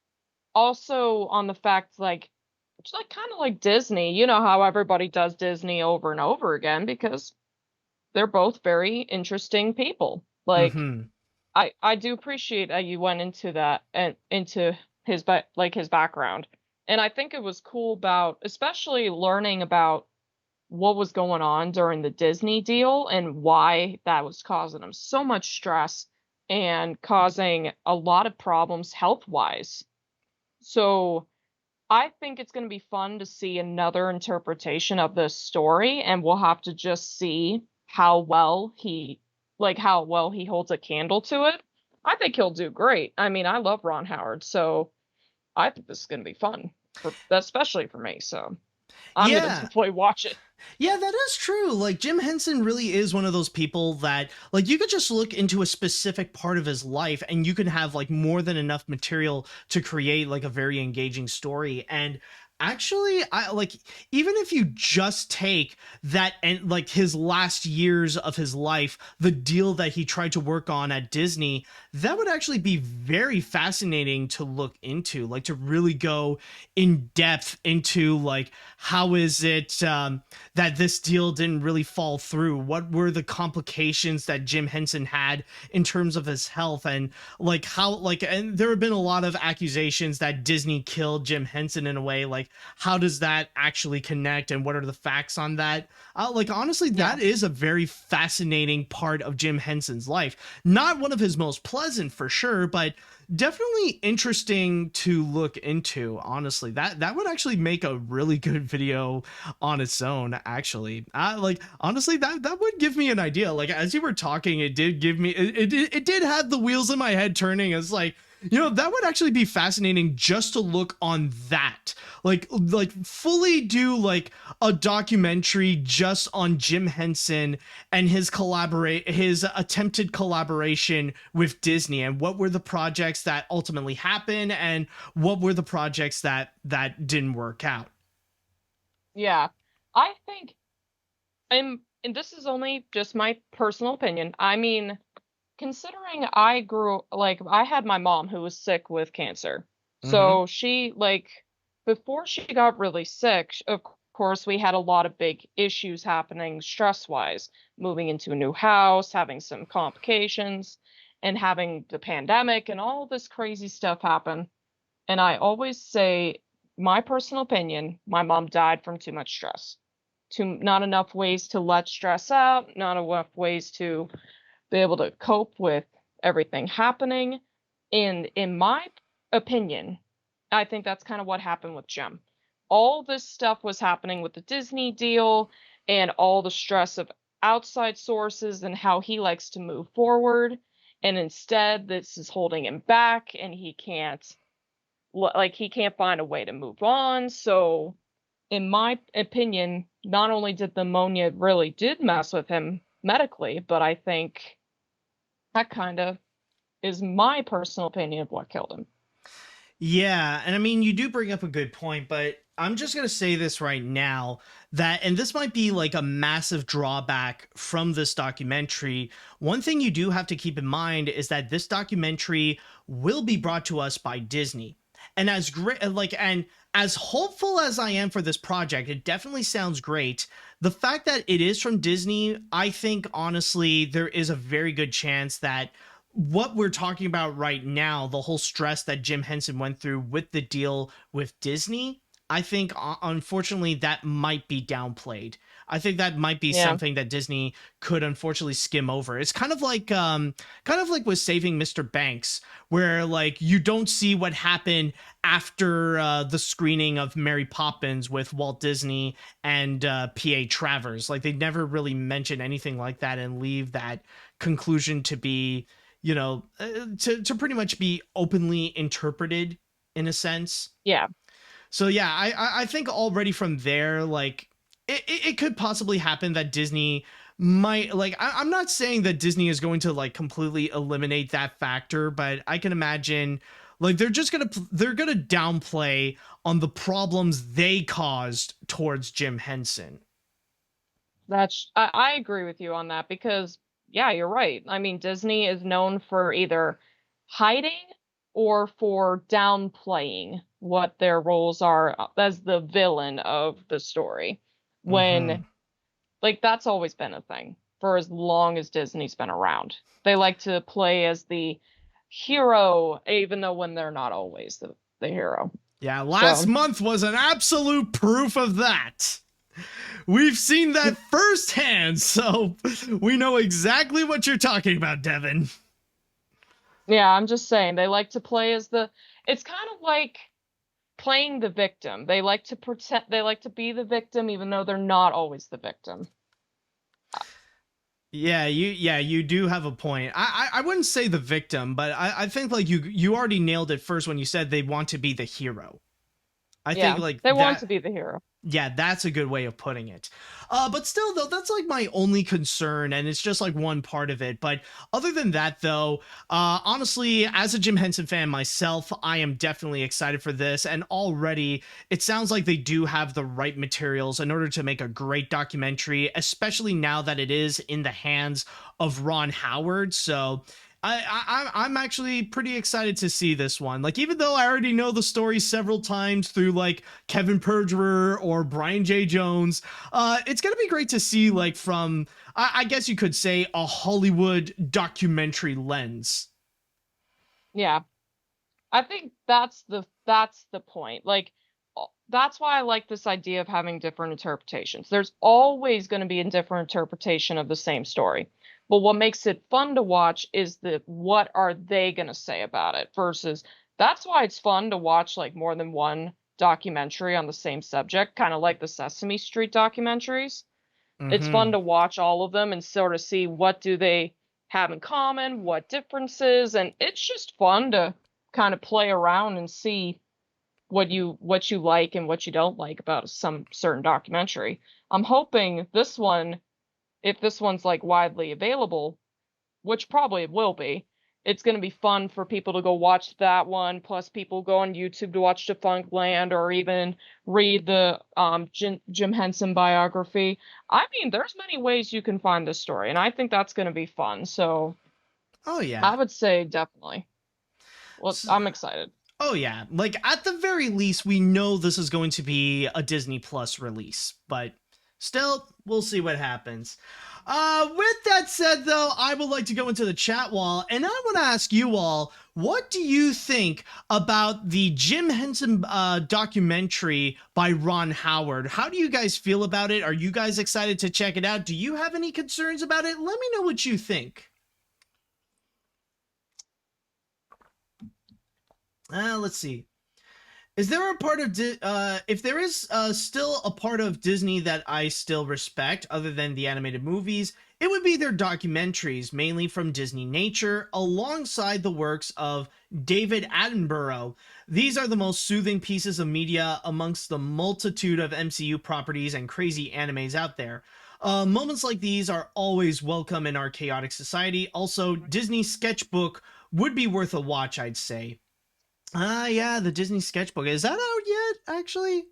also on the fact, like, it's like kind of like Disney, you know, how everybody does Disney over and over again because they're both very interesting people. Like, I do appreciate that you went into that and into his his background. And I think it was cool about especially learning about what was going on during the Disney deal and why that was causing him so much stress and causing a lot of problems health-wise. So I think it's going to be fun to see another interpretation of this story, and we'll have to just see how well he holds a candle to it. I think he'll do great. I mean, I love Ron Howard, so I think this is going to be fun, especially for me. So I'm going to definitely watch it. Yeah, that is true. Like, Jim Henson really is one of those people that, like, you could just look into a specific part of his life and you could have, like, more than enough material to create, like, a very engaging story. And actually, I like, even if you just take that and like his last years of his life, the deal that he tried to work on at Disney, that would actually be very fascinating to look into, like to really go in depth into like, how is it that this deal didn't really fall through? What were the complications that Jim Henson had in terms of his health? And like how, like, and there have been a lot of accusations that Disney killed Jim Henson in a way. Like, how does that actually connect and what are the facts on that? Like, honestly, that is a very fascinating part of Jim Henson's life. Not one of his most pleasant for sure, but definitely interesting to look into. Honestly, that would actually make a really good video on its own. Actually, like, honestly, that would give me an idea. Like, as you were talking, it did give me it did have the wheels in my head turning. It's like, you know, that would actually be fascinating just to look on that. Like fully do like a documentary just on Jim Henson and his attempted collaboration with Disney, and what were the projects that ultimately happened and what were the projects that didn't work out. Yeah, I think, and this is only just my personal opinion. I mean, considering I had my mom who was sick with cancer. So she, like, before she got really sick, of course, we had a lot of big issues happening stress-wise, moving into a new house, having some complications, and having the pandemic and all this crazy stuff happen. And I always say, my personal opinion, my mom died from too much stress. Not enough ways to let stress out, not enough ways to be able to cope with everything happening. And in my opinion, I think that's kind of what happened with Jim. All this stuff was happening with the Disney deal and all the stress of outside sources and how he likes to move forward. And instead, this is holding him back and he can't find a way to move on. So in my opinion, not only did the pneumonia really did mess with him medically, but I think that kind of is my personal opinion of what killed him. Yeah, and I mean, you do bring up a good point, but I'm just going to say this right now that, and this might be like a massive drawback from this documentary. One thing you do have to keep in mind is that this documentary will be brought to us by Disney. And as great, and as hopeful as I am for this project, it definitely sounds great. The fact that it is from Disney, I think honestly, there is a very good chance that what we're talking about right now, the whole stress that Jim Henson went through with the deal with Disney, I think unfortunately that might be downplayed. I think that might be Yeah. something that Disney could unfortunately skim over. It's kind of like with Saving Mr. Banks, where like you don't see what happened after the screening of Mary Poppins with Walt Disney and P.A. Travers. Like they never really mention anything like that and leave that conclusion to be, to pretty much be openly interpreted in a sense. Yeah. So yeah, I think already from there, like it could possibly happen that Disney might like I'm not saying that Disney is going to like completely eliminate that factor, but I can imagine like they're gonna downplay on the problems they caused towards Jim Henson. I agree with you on that because yeah, you're right. I mean, Disney is known for either hiding or for downplaying what their roles are as the villain of the story. Mhm. When like that's always been a thing for as long as Disney's been around. They like to play as the hero even though when they're not always the hero. Yeah, last So, month was an absolute proof of that. We've seen that firsthand, so we know exactly what you're talking about, Devon. yeah, I'm just saying they like to play as the it's kind of like playing the victim. They like to pretend they like to be the victim even though they're not always the victim. You do have a point. I wouldn't say the victim, but I think like you already nailed it first when you said they want to be the hero. I Yeah, think like they want that. to be the hero. Yeah, that's a good way of putting it. But still, though, that's like my only concern, and it's just like one part of it. But other than that, though, honestly, as a Jim Henson fan myself, I am definitely excited for this. And already, it sounds like they do have the right materials in order to make a great documentary, especially now that it is in the hands of Ron Howard. So I'm actually pretty excited to see this one. Like, even though I already know the story several times through like Kevin Perjurer or Brian J. Jones, it's gonna be great to see like from I guess you could say a Hollywood documentary lens. Yeah. I think that's the point. Like that's why I like this idea of having different interpretations. There's always going to be a different interpretation of the same story. But what makes it fun to watch is the what are they going to say about it versus that's why it's fun to watch like more than one documentary on the same subject, kind of like the Sesame Street documentaries. It's fun Mm-hmm. to watch all of them and sort of see what do they have in common, what differences, and it's just fun to kind of play around and see what you like and what you don't like about some certain documentary. I'm hoping this one, if this one's like widely available, which probably it will be, it's going to be fun for people to go watch that one. Plus, people go on YouTube to watch Defunct Land or even read the Jim Henson biography. I mean, there's many ways you can find this story, and I think that's going to be fun. So Oh I yeah. would say definitely. Well, S- I'm excited. Oh yeah, like at the very least, we know this is going to be a Disney Plus release, but still, we'll see what happens. With that said, though, I would like to go into the chat wall, and I want to ask you all, what do you think about the Jim Henson documentary by Ron Howard? How do you guys feel about it? Are you guys excited to check it out? Do you have any concerns about it? Let me know what you think. Let's see. Is there a part of if there is still a part of Disney that I still respect other than the animated movies, it would be their documentaries, mainly from Disney Nature, alongside the works of David Attenborough. These are the most soothing pieces of media amongst the multitude of MCU properties and crazy animes out there. Moments like these are always welcome in our chaotic society. Also, Disney Sketchbook would be worth a watch, I'd say. Yeah, the Disney sketchbook. Is that out yet, actually?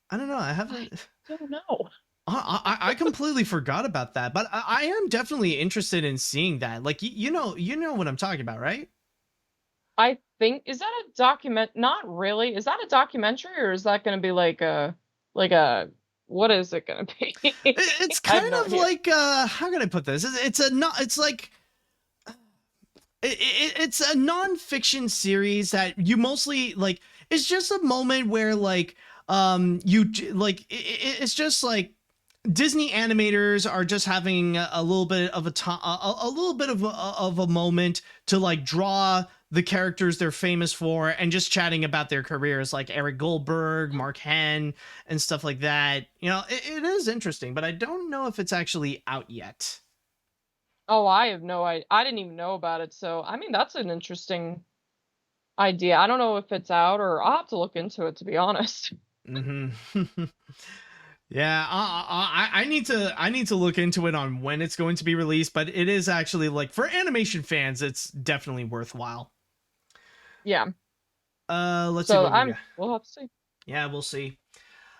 I don't know. I haven't. I don't know. I completely forgot about that, but I am definitely interested in seeing that. Like, you know what I'm talking about, right? I think, is that a document? Not really. Is that a documentary, or is that going to be like a, what is it going to be? It's I have kind no of idea. like, how can I put this? It's like, it's a non-fiction series that you mostly like. It's just a moment where like, it's just like Disney animators are just having a little bit of a little bit of a moment to like draw the characters they're famous for and just chatting about their careers, like Eric Goldberg, Mark Henn, and stuff like that. You know, it is interesting, but I don't know if it's actually out yet. Oh, I have no idea. I didn't even know about it. So, I mean, that's an interesting idea. I don't know if it's out, or I'll have to look into it, to be honest. Hmm. Yeah, I need to look into it on when it's going to be released, but it is actually like for animation fans, it's definitely worthwhile. Yeah. Let's see So what we got. we'll have to see. Yeah, we'll see.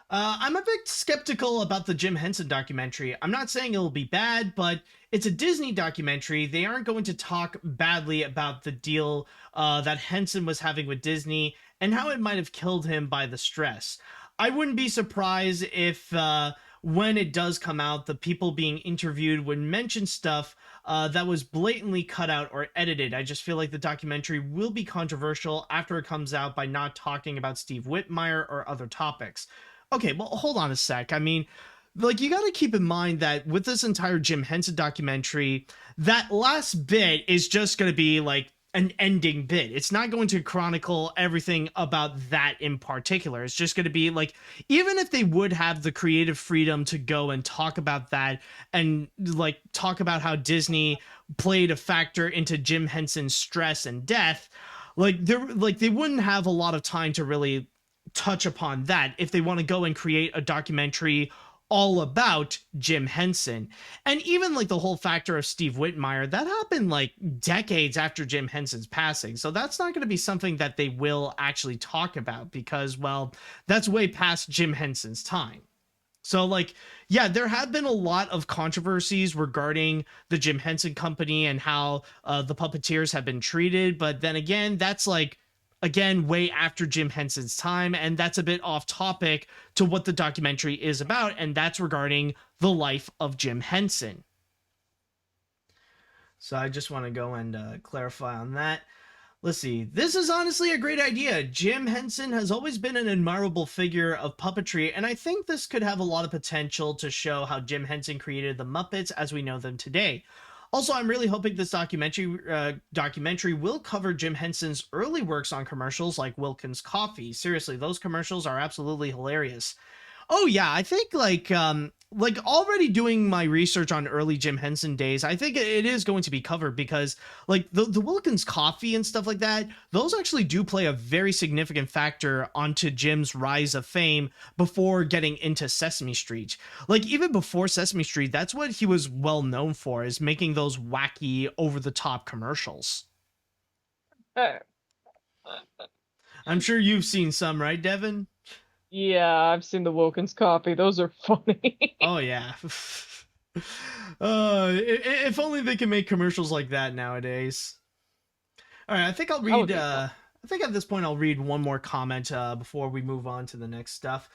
I'm a bit skeptical about the Jim Henson documentary. I'm not saying it'll be bad, but it's a Disney documentary. They aren't going to talk badly about the deal that Henson was having with Disney and how it might have killed him by the stress. I wouldn't be surprised if when it does come out, the people being interviewed would mention stuff that was blatantly cut out or edited. I just feel like the documentary will be controversial after it comes out by not talking about Steve Whitmire or other topics. Okay, well, hold on a sec. I mean, like, you got to keep in mind that with this entire Jim Henson documentary, that last bit is just going to be like an ending bit. It's not going to chronicle everything about that in particular. It's just going to be like, even if they would have the creative freedom to go and talk about that and like talk about how Disney played a factor into Jim Henson's stress and death, they wouldn't have a lot of time to really touch upon that if they want to go and create a documentary all about Jim Henson. And even like the whole factor of Steve Whitmire, that happened like decades after Jim Henson's passing. So that's not going to be something that they will actually talk about because, well, that's way past Jim Henson's time. So like, yeah, there have been a lot of controversies regarding the Jim Henson Company and how the puppeteers have been treated. But then again, that's like, again, way after Jim Henson's time, and that's a bit off topic to what the documentary is about, and that's regarding the life of Jim Henson. So I just want to go and clarify on that. Let's see. This is honestly a great idea. Jim Henson has always been an admirable figure of puppetry, and I think this could have a lot of potential to show how Jim Henson created the Muppets as we know them today. Also, I'm really hoping this documentary will cover Jim Henson's early works on commercials like Wilkins Coffee. Seriously, those commercials are absolutely hilarious. Oh yeah, I think like already doing my research on early Jim Henson days, I think it is going to be covered because like the Wilkins Coffee and stuff like that, those actually do play a very significant factor onto Jim's rise of fame before getting into Sesame Street. Like even before Sesame Street, that's what he was well known for, is making those wacky over the top commercials. I'm sure you've seen some, right, Devon? Yeah, I've seen the Wilkins Coffee. Those are funny. Oh yeah. If only they can make commercials like that nowadays. All right, I think I'll read. I think at this point I'll read one more comment before we move on to the next stuff.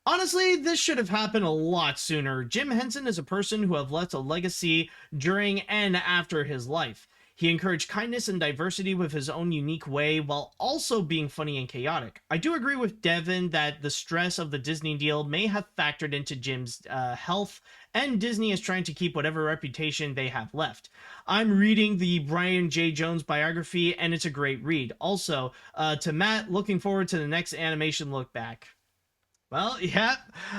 Honestly, this should have happened a lot sooner. Jim Henson is a person who have left a legacy during and after his life. He encouraged kindness and diversity with his own unique way while also being funny and chaotic. I do agree with Devon that the stress of the Disney deal may have factored into Jim's health, and Disney is trying to keep whatever reputation they have left. I'm reading the Brian J. Jones biography, and it's a great read. Also, to Matt, looking forward to the next animation look back. Well, yeah.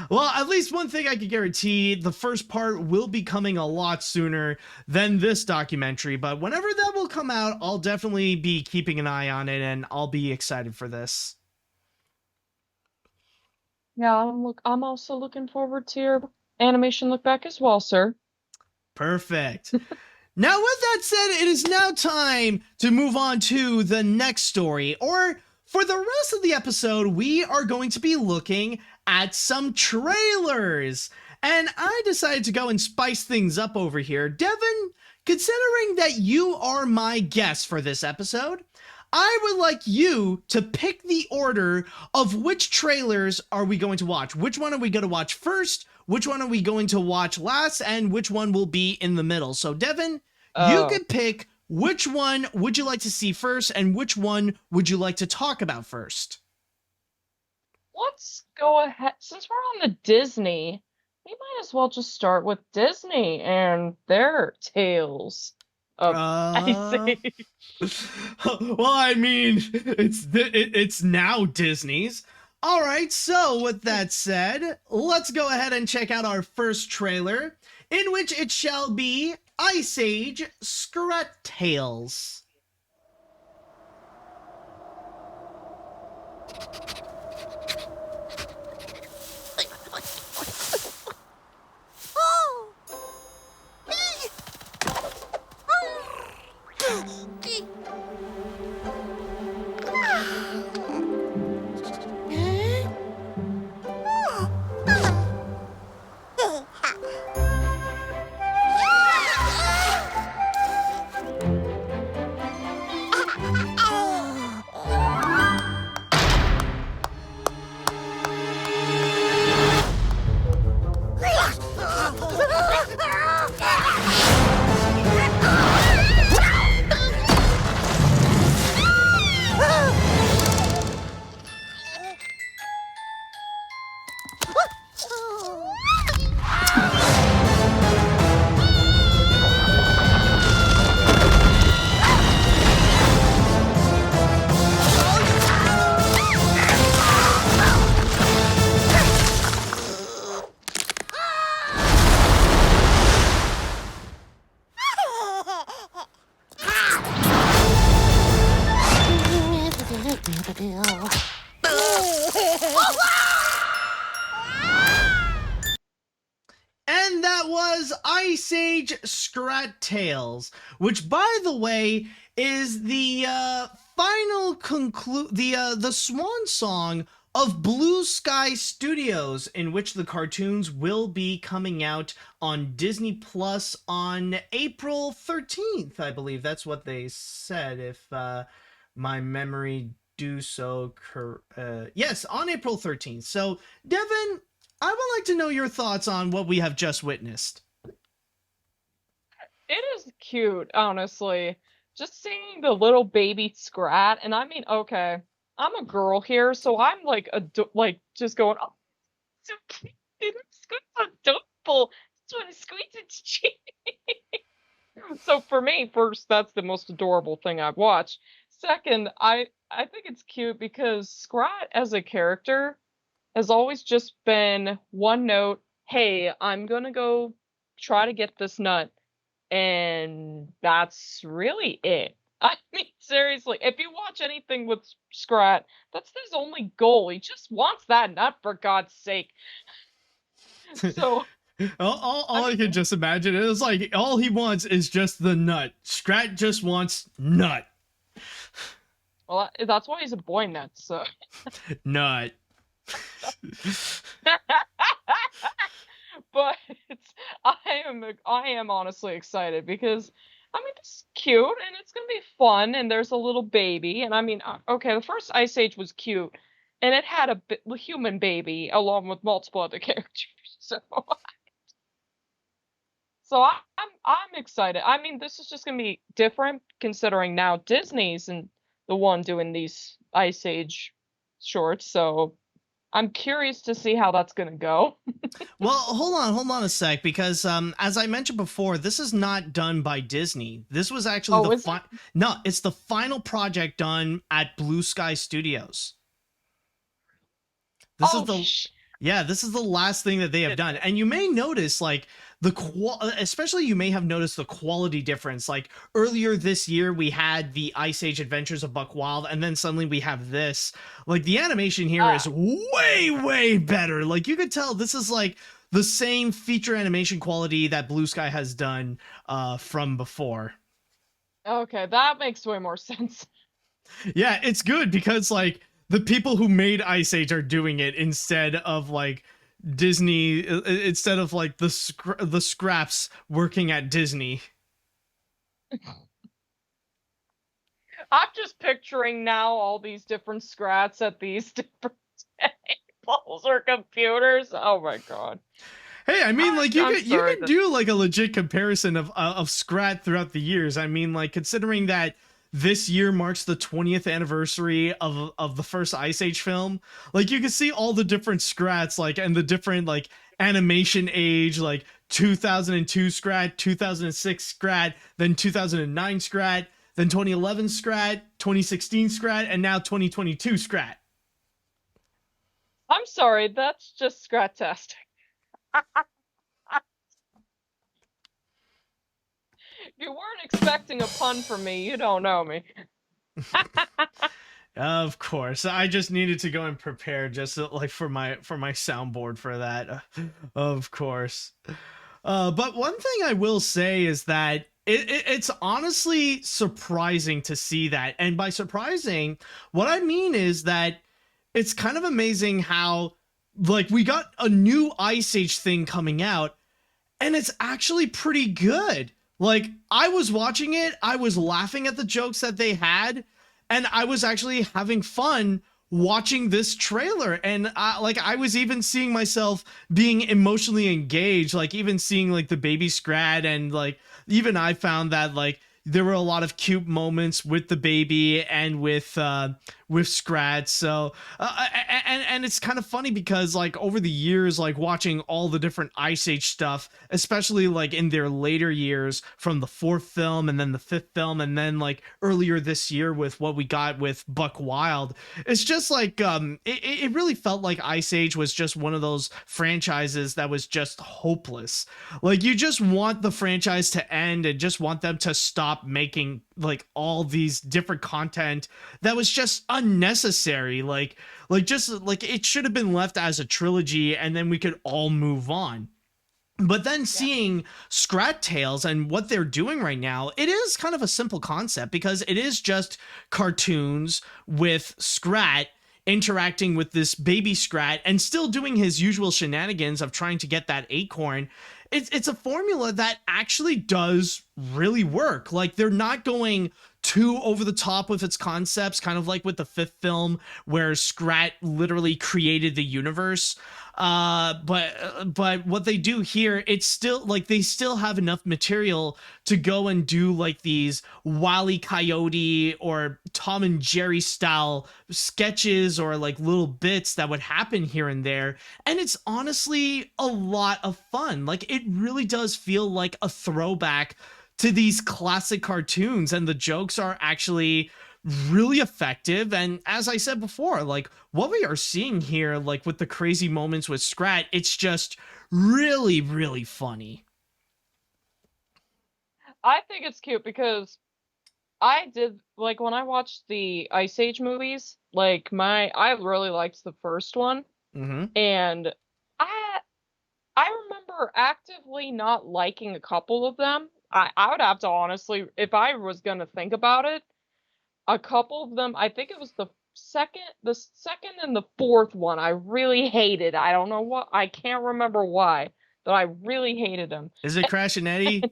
Well, at least one thing I can guarantee, the first part will be coming a lot sooner than this documentary, but whenever that will come out, I'll definitely be keeping an eye on it, and I'll be excited for this. Yeah, I'm also looking forward to your animation look back as well, sir. Perfect. Now, with that said, it is now time to move on to the next story, or For the rest of the episode, we are going to be looking at some trailers. And I decided to go and spice things up over here. Devon, considering that you are my guest for this episode, I would like you to pick the order of which trailers are we going to watch. Which one are we going to watch first? Which one are we going to watch last? And which one will be in the middle? So, Devon, you can pick which one would you like to see first and which one would you like to talk about first? Let's go ahead. Since we're on the Disney, we might as well just start with Disney and their tales of Ice Age. Well, I mean, it's now Disney's. All right, so with that said, let's go ahead and check out our first trailer, in which it shall be Ice Age Scrat Tales. And that was Ice Age Scrat Tales, which, by the way, is the final the swan song of Blue Sky Studios, in which the cartoons will be coming out on Disney Plus on April 13th, I believe. That's what they said, if my memory do so. Yes, on April 13th. So, Devon, I would like to know your thoughts on what we have just witnessed. It is cute, honestly. Just seeing the little baby Scrat, and I mean, okay, I'm a girl here, so I'm like, just going, oh, so cute. Scrat's so adorable. Just want to squeeze its cheek. So for me, first, that's the most adorable thing I've watched. Second, I think it's cute because Scrat as a character has always just been one note, hey, I'm gonna go try to get this nut. And that's really it. I mean, seriously, if you watch anything with Scrat, that's his only goal. He just wants that nut, for God's sake. So all I can just imagine is like all he wants is just the nut. Scrat just wants nut. Well, that's why he's a boy nut, so. Nut. But I am honestly excited because I mean it's cute and it's gonna be fun and there's a little baby and I mean okay, the first Ice Age was cute and it had a human baby along with multiple other characters, so I'm excited. I mean, this is just gonna be different considering now Disney's and the one doing these Ice Age shorts, so I'm curious to see how that's going to go. Well, hold on a sec, because as I mentioned before, this is not done by Disney. This was actually it's the final project done at Blue Sky Studios. This is the last thing that they have done. And you may notice like especially you may have noticed the quality difference. Like earlier this year we had the Ice Age Adventures of Buck Wild, and then suddenly we have this. Like the animation here is way better. Like you could tell this is like the same feature animation quality that Blue Sky has done from before. Okay, that makes way more sense. Yeah, it's good because like the people who made Ice Age are doing it instead of like Disney, instead of like the scraps working at Disney. I'm just picturing now all these different Scrats at these different tables or computers. Oh my god. Hey, I mean, like you could that- do like a legit comparison of Scrat throughout the years. I mean, like considering that this year marks the 20th anniversary of the first Ice Age film, like you can see all the different Scrats, like and the different like animation age, like 2002 Scrat, 2006 Scrat, then 2009 Scrat, then 2011 Scrat, 2016 Scrat, and now 2022 Scrat. I'm sorry, that's just Scrat-tastic. You weren't expecting a pun from me, you don't know me. Of course, I just needed to go and prepare just like for my soundboard for that. Of course. But one thing I will say is that it's honestly surprising to see that. And by surprising, what I mean is that it's kind of amazing how like we got a new Ice Age thing coming out and it's actually pretty good. Like I was watching it, I was laughing at the jokes that they had, and I was actually having fun watching this trailer. And I was even seeing myself being emotionally engaged, like even seeing like the baby Scrat, and like even I found that like there were a lot of cute moments with the baby and with Scrat. So and it's kind of funny because like over the years, like watching all the different Ice Age stuff, especially like in their later years from the fourth film and then the fifth film and then like earlier this year with what we got with Buck Wild, it's just like it really felt like Ice Age was just one of those franchises that was just hopeless. Like you just want the franchise to end and just want them to stop making like all these different content that was just unnecessary. Like just like it should have been left as a trilogy and then we could all move on. But then seeing Scrat Tales and what they're doing right now, it is kind of a simple concept because it is just cartoons with Scrat interacting with this baby Scrat and still doing his usual shenanigans of trying to get that acorn. It's a formula that actually does really work. Like they're not going too over the top with its concepts, kind of like with the fifth film where Scrat literally created the universe. But what they do here, it's still like they still have enough material to go and do like these Wile E. Coyote or Tom and Jerry style sketches or like little bits that would happen here and there. And it's honestly a lot of fun. Like it really does feel like a throwback to these classic cartoons, and the jokes are actually really effective. And as I said before, like what we are seeing here, like with the crazy moments with Scrat, it's just really, really funny. I think it's cute because I did like when I watched the Ice Age movies, like I really liked the first one, and I remember actively not liking a couple of them. I would have to honestly, if I was gonna think about it, a couple of them, I think it was the second and the fourth one I really hated. I don't know what, I can't remember why, but I really hated them. Is it Crash and Eddie?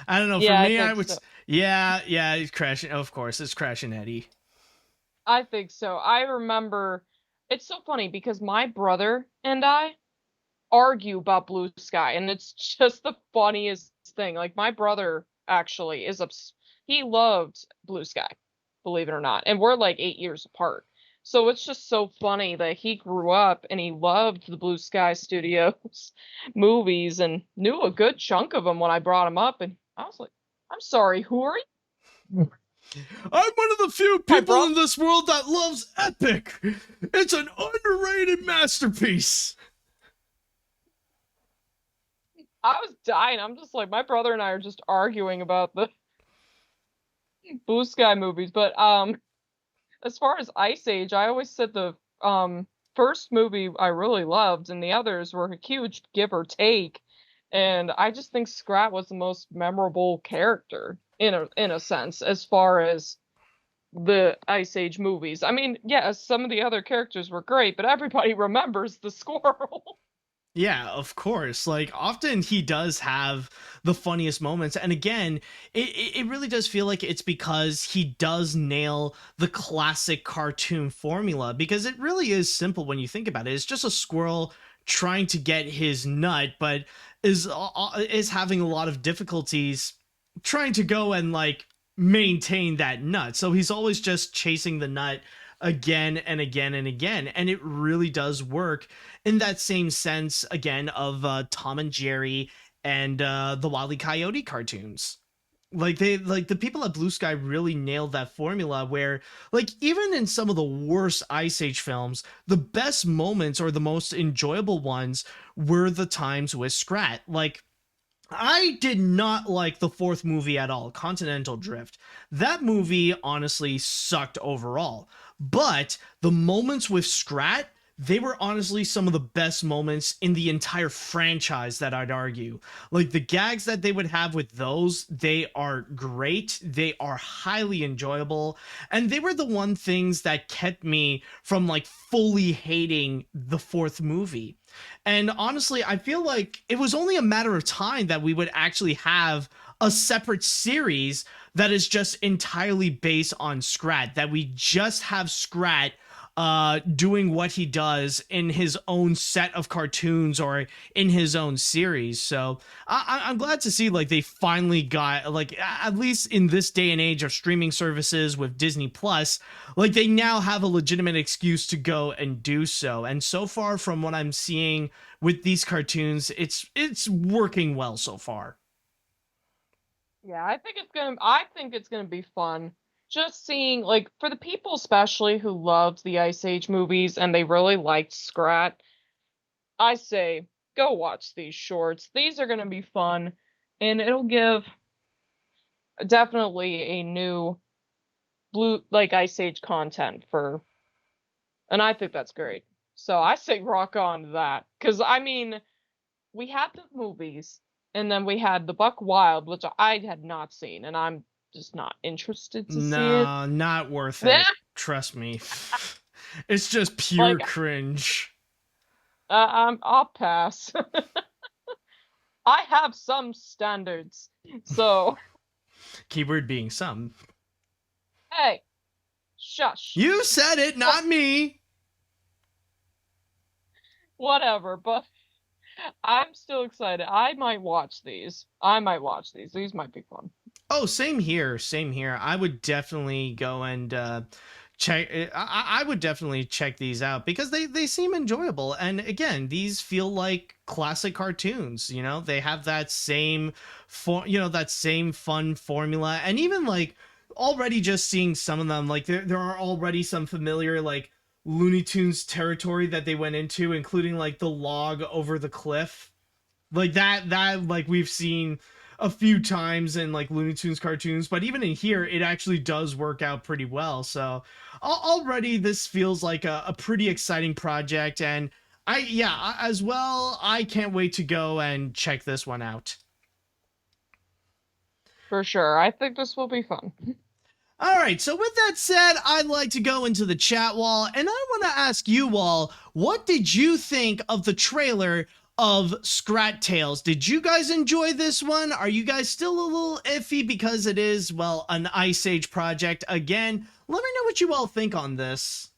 I don't know. For Yeah, me, I would. so. Yeah, it's Crash. Of course, it's Crash and Eddie. I think so. I remember. It's so funny because my brother and I argue about Blue Sky, and it's just the funniest thing. Like my brother actually he loved Blue Sky, believe it or not, and we're like 8 years apart. So it's just so funny that he grew up and he loved the Blue Sky Studios movies and knew a good chunk of them when I brought him up, and I was like, I'm sorry, who are you? I'm one of the few people in this world that loves Epic. It's an underrated masterpiece. I was dying. I'm just like, my brother and I are just arguing about the Blue Sky movies. But as far as Ice Age, I always said the first movie I really loved, and the others were a huge give or take. And I just think Scrat was the most memorable character in a sense, as far as the Ice Age movies. I mean, yes, some of the other characters were great, but everybody remembers the squirrel. Yeah, of course. Like, often he does have the funniest moments. And again, it really does feel like it's because he does nail the classic cartoon formula, because it really is simple when you think about it. It's just a squirrel trying to get his nut, but is having a lot of difficulties trying to go and like maintain that nut. So he's always just chasing the nut again and again and again, and it really does work in that same sense again of Tom and Jerry and the Wile E. Coyote cartoons. Like the people at Blue Sky really nailed that formula where, like, even in some of the worst Ice Age films, the best moments or the most enjoyable ones were the times with Scrat. Like, I did not like the fourth movie at all, Continental Drift. That movie honestly sucked overall. But the moments with Scrat, they were honestly some of the best moments in the entire franchise, that I'd argue. Like, the gags that they would have with those, they are great. They are highly enjoyable. And they were the one things that kept me from like fully hating the fourth movie. And honestly, I feel like it was only a matter of time that we would actually have a separate series that is just entirely based on Scrat, that we just have Scrat doing what he does in his own set of cartoons or in his own series. So I'm glad to see like they finally got, like, at least in this day and age of streaming services with Disney Plus, like they now have a legitimate excuse to go and do so. And so far from what I'm seeing with these cartoons, it's working well so far. Yeah, I think it's gonna be fun. Just seeing, like, for the people especially who loved the Ice Age movies and they really liked Scrat, I say go watch these shorts. These are gonna be fun, and it'll give definitely a new Ice Age content and I think that's great. So I say rock on to that, because I mean, we had the movies, and then we had the Buck Wild, which I had not seen, and I'm just not interested to see it. No, not worth it. Trust me. It's just pure Like, cringe. I'll pass. I have some standards, so Keyword being some. hey, shush. You said it, not me. Whatever, but I'm still excited. I might watch these. These might be fun. Oh, same here. Same here. I would definitely go and check. I would definitely check these out because they seem enjoyable. And again, these feel like classic cartoons. You know, they have that same that same fun formula. And even like already just seeing some of them, like there are already some familiar like Looney Tunes territory that they went into, including like the log over the cliff, like that like we've seen a few times in like Looney Tunes cartoons, but even in here it actually does work out pretty well. So already this feels like a pretty exciting project, and as well, I can't wait to go and check this one out. For sure. I think this will be fun. All right, so with that said, I'd like to go into the chat wall, and I want to ask you all, what did you think of the trailer of Scrat Tales? Did you guys enjoy this one? Are you guys still a little iffy because it is, well, an Ice Age project? Again, let me know what you all think on this.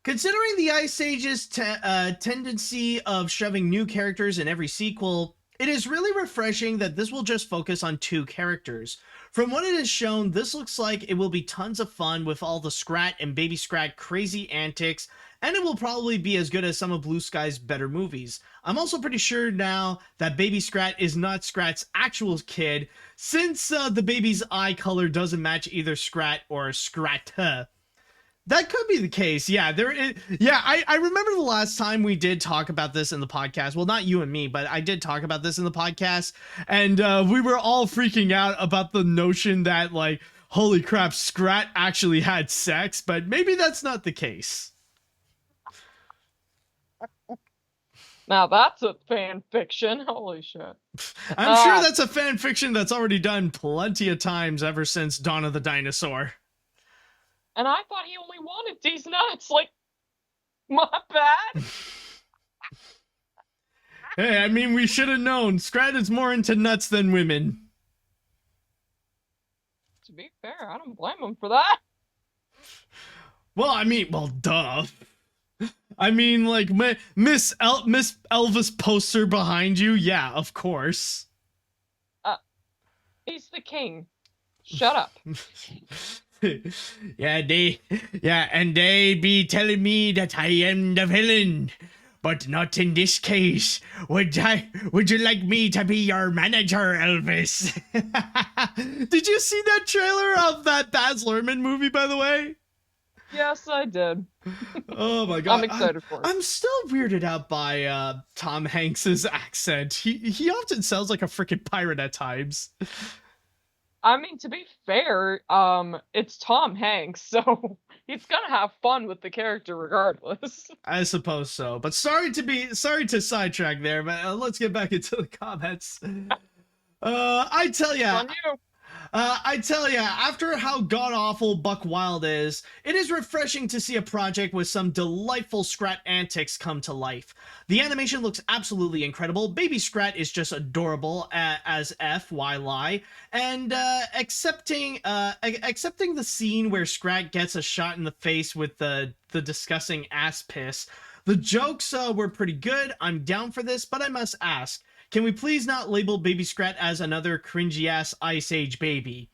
Considering the Ice Age's tendency of shoving new characters in every sequel, it is really refreshing that this will just focus on 2 characters. From what it is shown, this looks like it will be tons of fun with all the Scrat and Baby Scrat crazy antics, and it will probably be as good as some of Blue Sky's better movies. I'm also pretty sure now that Baby Scrat is not Scrat's actual kid, since the baby's eye color doesn't match either Scrat or Scrat. That could be the case. Yeah, I remember the last time we did talk about this in the podcast. Well, not you and me, but I did talk about this in the podcast. And we were all freaking out about the notion that, like, holy crap, Scrat actually had sex. But maybe that's not the case. Now that's a fan fiction. Holy shit. I'm sure that's a fan fiction that's already done plenty of times ever since Dawn of the Dinosaur. And I thought he only wanted these nuts. Like, my bad. Hey, I mean, we should have known. Scrat is more into nuts than women. To be fair, I don't blame him for that. Well, I mean, well, duh. I mean, like, Miss Elvis poster behind you? Yeah, of course. He's the king. Shut up. And they be telling me that I am the villain. But not in this case. Would you like me to be your manager, Elvis? Did you see that trailer of that Baz Luhrmann movie, by the way? Yes, I did. Oh my god. I'm excited for it. I'm still weirded out by Tom Hanks's accent. He often sounds like a freaking pirate at times. I mean, to be fair, it's Tom Hanks, so he's gonna have fun with the character regardless. I suppose so. But sorry to sidetrack there, but let's get back into the comments. I tell ya, after how god-awful Buck Wild is, it is refreshing to see a project with some delightful Scrat antics come to life. The animation looks absolutely incredible. Baby Scrat is just adorable as F, why lie? And accepting the scene where Scrat gets a shot in the face with the disgusting ass piss. The jokes were pretty good. I'm down for this, but I must ask, can we please not label Baby Scrat as another cringy-ass Ice Age baby?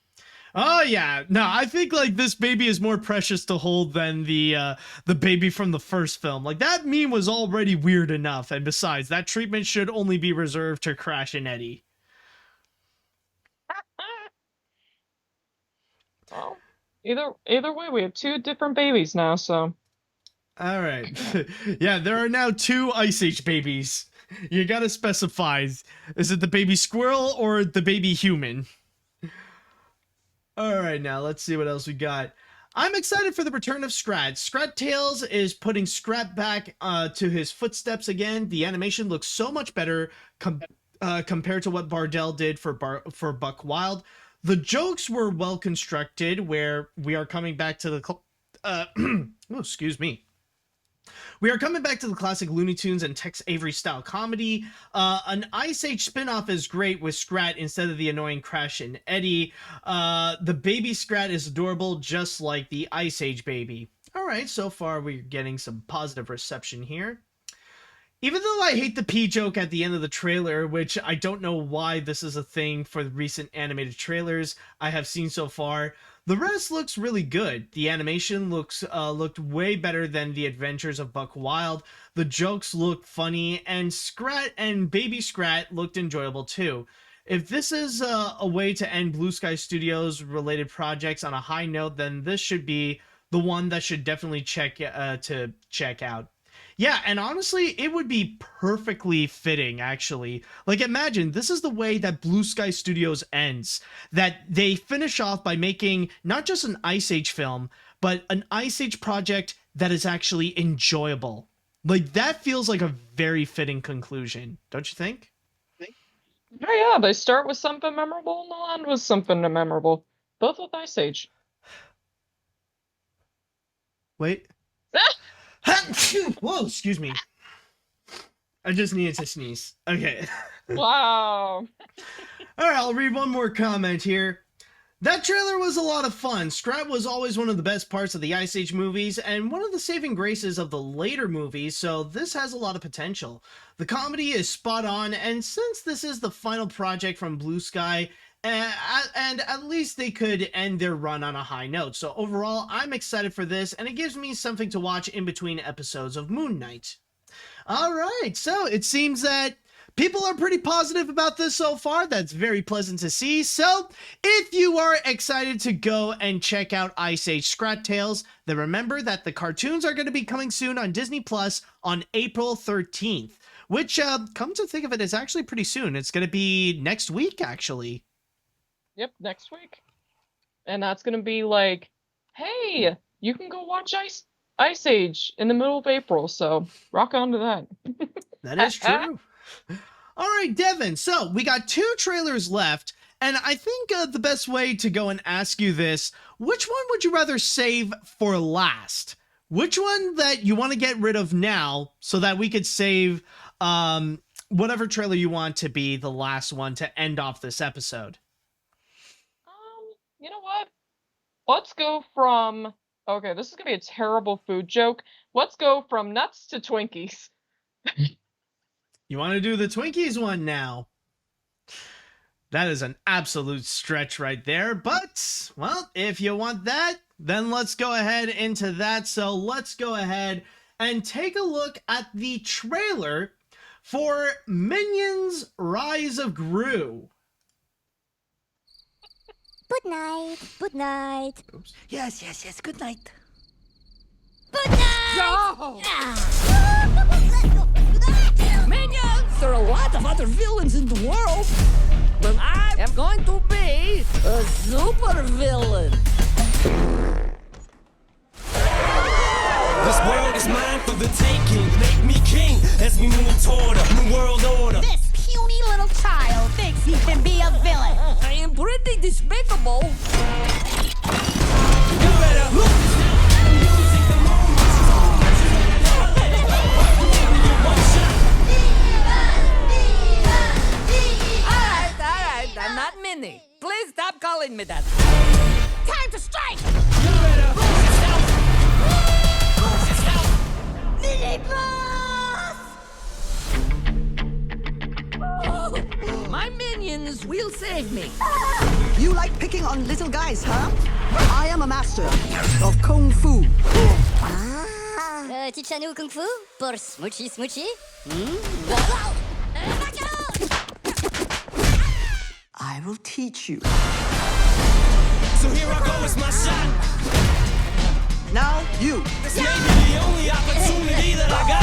Oh yeah, no, I think like this baby is more precious to hold than the baby from the first film. Like that meme was already weird enough, and besides, that treatment should only be reserved to Crash and Eddie. Well, either way, we have two different babies now, so. All right, yeah, there are now two Ice Age babies. You gotta specify, is it the baby squirrel or the baby human? Alright, now let's see what else we got. I'm excited for the return of Scrat. Scrat Tales is putting Scrat back to his footsteps again. The animation looks so much better compared to what Bardell did for Buck Wild. The jokes were well constructed, where we are coming back to the... oh, excuse me. We are coming back to the classic Looney Tunes and Tex Avery style comedy. An Ice Age spin-off is great with Scrat instead of the annoying Crash and Eddie. The baby Scrat is adorable, just like the Ice Age baby. Alright, so far we're getting some positive reception here. Even though I hate the pee joke at the end of the trailer, which I don't know why this is a thing for the recent animated trailers I have seen so far, the rest looks really good. The animation looked way better than the adventures of Buck Wild. The jokes looked funny, and Scrat and Baby Scrat looked enjoyable too. If this is a way to end Blue Sky Studios related projects on a high note, then this should be the one that should definitely check out. Yeah, and honestly, it would be perfectly fitting, actually. Like, imagine, this is the way that Blue Sky Studios ends. That they finish off by making not just an Ice Age film, but an Ice Age project that is actually enjoyable. Like, that feels like a very fitting conclusion, don't you think? Yeah, they start with something memorable and they'll end with something memorable. Both with Ice Age. Wait. Whoa, excuse me. I just needed to sneeze. Okay. Wow. Alright, I'll read one more comment here. That trailer was a lot of fun. Scrat was always one of the best parts of the Ice Age movies, and one of the saving graces of the later movies, so this has a lot of potential. The comedy is spot on, and since this is the final project from Blue Sky, and at least they could end their run on a high note. So overall, I'm excited for this, and it gives me something to watch in between episodes of Moon Knight. Alright, so it seems that people are pretty positive about this so far. That's very pleasant to see. So if you are excited to go and check out Ice Age Scrat Tales, then remember that the cartoons are going to be coming soon on Disney Plus on April 13th. Which, come to think of it, is actually pretty soon. It's going to be next week, actually. Yep, next week. And that's gonna be like, hey, you can go watch Ice Age in the middle of April, so rock on to that. That is true. All right, Devon. So we got 2 trailers left. And I think the best way to go and ask you this, which one would you rather save for last? Which one that you want to get rid of now so that we could save whatever trailer you want to be the last one to end off this episode? You know what? Let's go from... Okay, this is going to be a terrible food joke. Let's go from nuts to Twinkies. You want to do the Twinkies one now? That is an absolute stretch right there. But, well, if you want that, then let's go ahead into that. So let's go ahead and take a look at the trailer for Minions Rise of Gru. Good night. Good night. Oops. Yes. Good night. Good night. No! Minions! There are a lot of other villains in the world, but I am going to be a super villain. This world is mine for the taking. Make me king as we move toward a new world order. This puny little child thinks he can be a villain. I am pretty despicable. You better look this now. Music, the moment. All right, I'm not Minnie. Please stop calling me that. Time to strike! You better lose yourself. Lose yourself. Mini boss! My minions will save me. You like picking on little guys, huh? I am a master of Kung Fu. Teach-nous Kung Fu pour Smoochy Smoochy? I will teach you. So here I go, it's my shot. Now you. This may be the only opportunity that I got.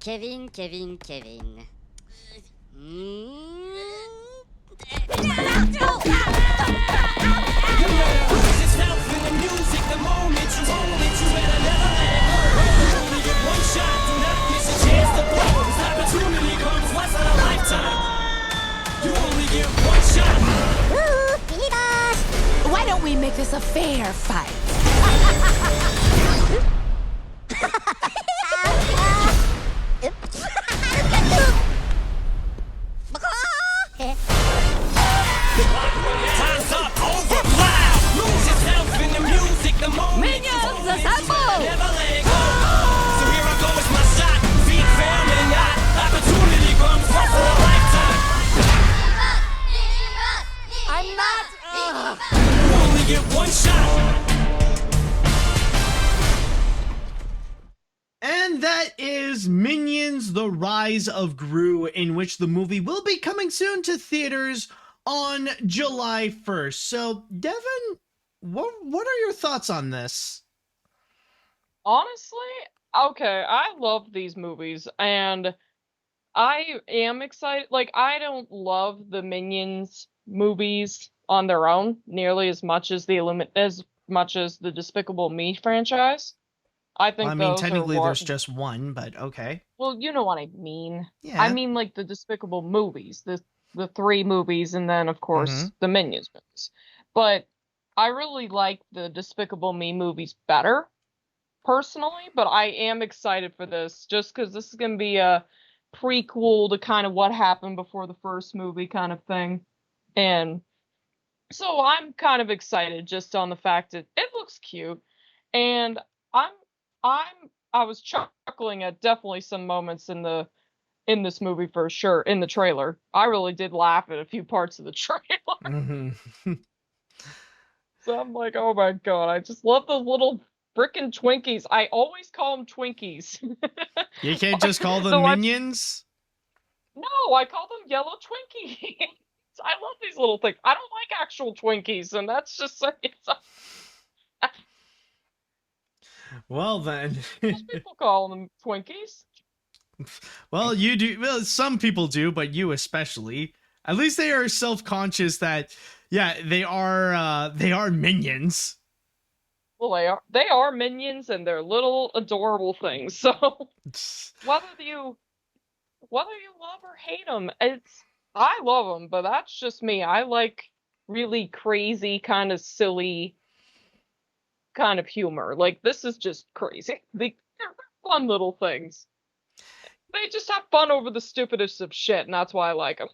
Kevin. You better lose yourself in the music, the moment you own it. You better never let go. You only get one shot, do not miss a chance to blow. This opportunity comes once in a lifetime. You only get one shot. Why don't we make this a fair fight? Time's up, over, loud. Lose yourself in the music, the moment Minions, you own it. assemble! Never let it go. So here I go, it's my shot. Feet fail and not. Opportunity comes once in a lifetime. I'm not. You only get one shot. And that is Minions The Rise of Gru, in which the movie will be coming soon to theaters on July 1st. So, Devon, what are your thoughts on this? Honestly, okay, I love these movies, and I am excited. Like, I don't love the Minions movies on their own nearly as much as the Despicable Me franchise. I think Well, I mean, those technically are there's just one, but okay. well, you know what I mean. Yeah. I mean, like the Despicable movies, the 3 movies, and then of course the Minions movies. But I really like the Despicable Me movies better, personally. But I am excited for this, just because this is gonna be a prequel to kind of what happened before the first movie, kind of thing. And so I'm kind of excited just on the fact that it looks cute, and I was chuckling at definitely some moments in this movie for sure, in the trailer. I really did laugh at a few parts of the trailer. So I'm like, oh my god, I just love those little frickin' Twinkies. I always call them Twinkies. You can't just call them So Minions? No, I call them yellow Twinkies. I love these little things. I don't like actual Twinkies, and that's just Well then. most people call them Twinkies. Well, you do. Well, some people do, but you especially. At least they are self-conscious that, yeah, they are minions. Well, they are minions, and they're little adorable things. So whether you love or hate them, I love them, but that's just me. I like really crazy, kind of silly kind of humor. Like, this is just crazy. They're fun little things. They just have fun over the stupidest of shit, and that's why I like them.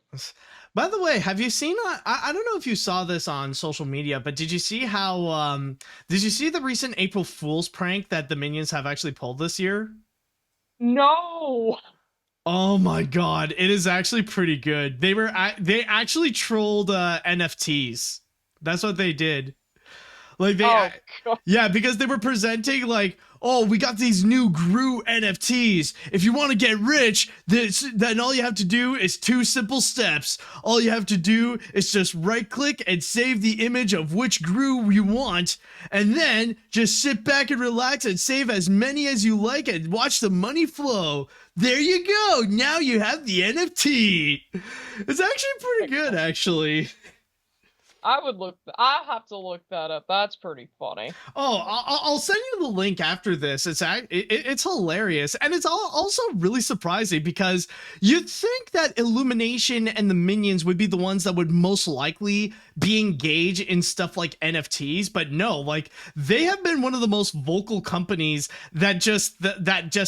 By the way, have you seen, I don't know if you saw this on social media, but did you see did you see the recent April Fool's prank that the Minions have actually pulled this year? No! Oh my god, it is actually pretty good. They actually trolled NFTs. That's what they did. Like yeah, because they were presenting like, oh, we got these new Gru NFTs. If you want to get rich, then all you have to do is 2 simple steps. All you have to do is just right click and save the image of which Gru you want, and then just sit back and relax and save as many as you like and watch the money flow. There you go. Now you have the NFT. It's actually pretty good, actually. I'll have to look that up. That's pretty funny. Oh, I'll send you the link after this. It's hilarious, and it's also really surprising because you'd think that Illumination and the Minions would be the ones that would most likely be engaged in stuff like NFTs, but no, like they have been one of the most vocal companies that just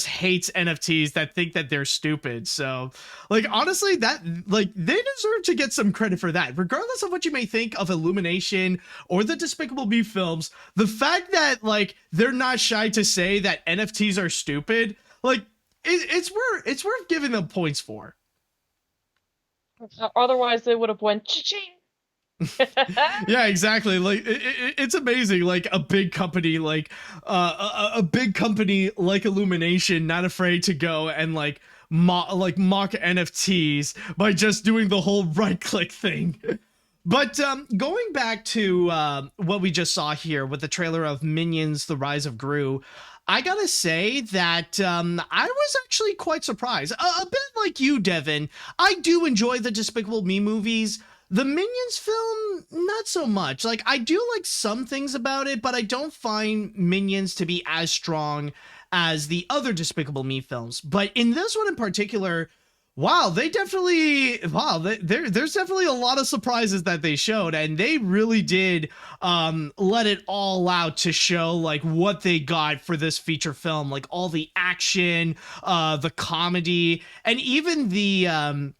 hates NFTs, that think that they're stupid. So, like, honestly, that, like, they deserve to get some credit for that, regardless of what you may think of Illumination or the Despicable Me films. The fact that, like, they're not shy to say that NFTs are stupid, like, it's worth giving them points for. Otherwise, they would have went cha-ching. Yeah, exactly. Like it's amazing. Like a big company, like a big company like Illumination, not afraid to go and like mock NFTs by just doing the whole right click thing. But going back to what we just saw here with the trailer of Minions: The Rise of Gru, I gotta say that I was actually quite surprised. A bit like you, Devon. I do enjoy the Despicable Me movies. The Minions film, not so much. Like, I do like some things about it, but I don't find Minions to be as strong as the other Despicable Me films. But in this one in particular, wow, there's definitely a lot of surprises that they showed, and they really did let it all out to show like what they got for this feature film, like all the action, the comedy, and even the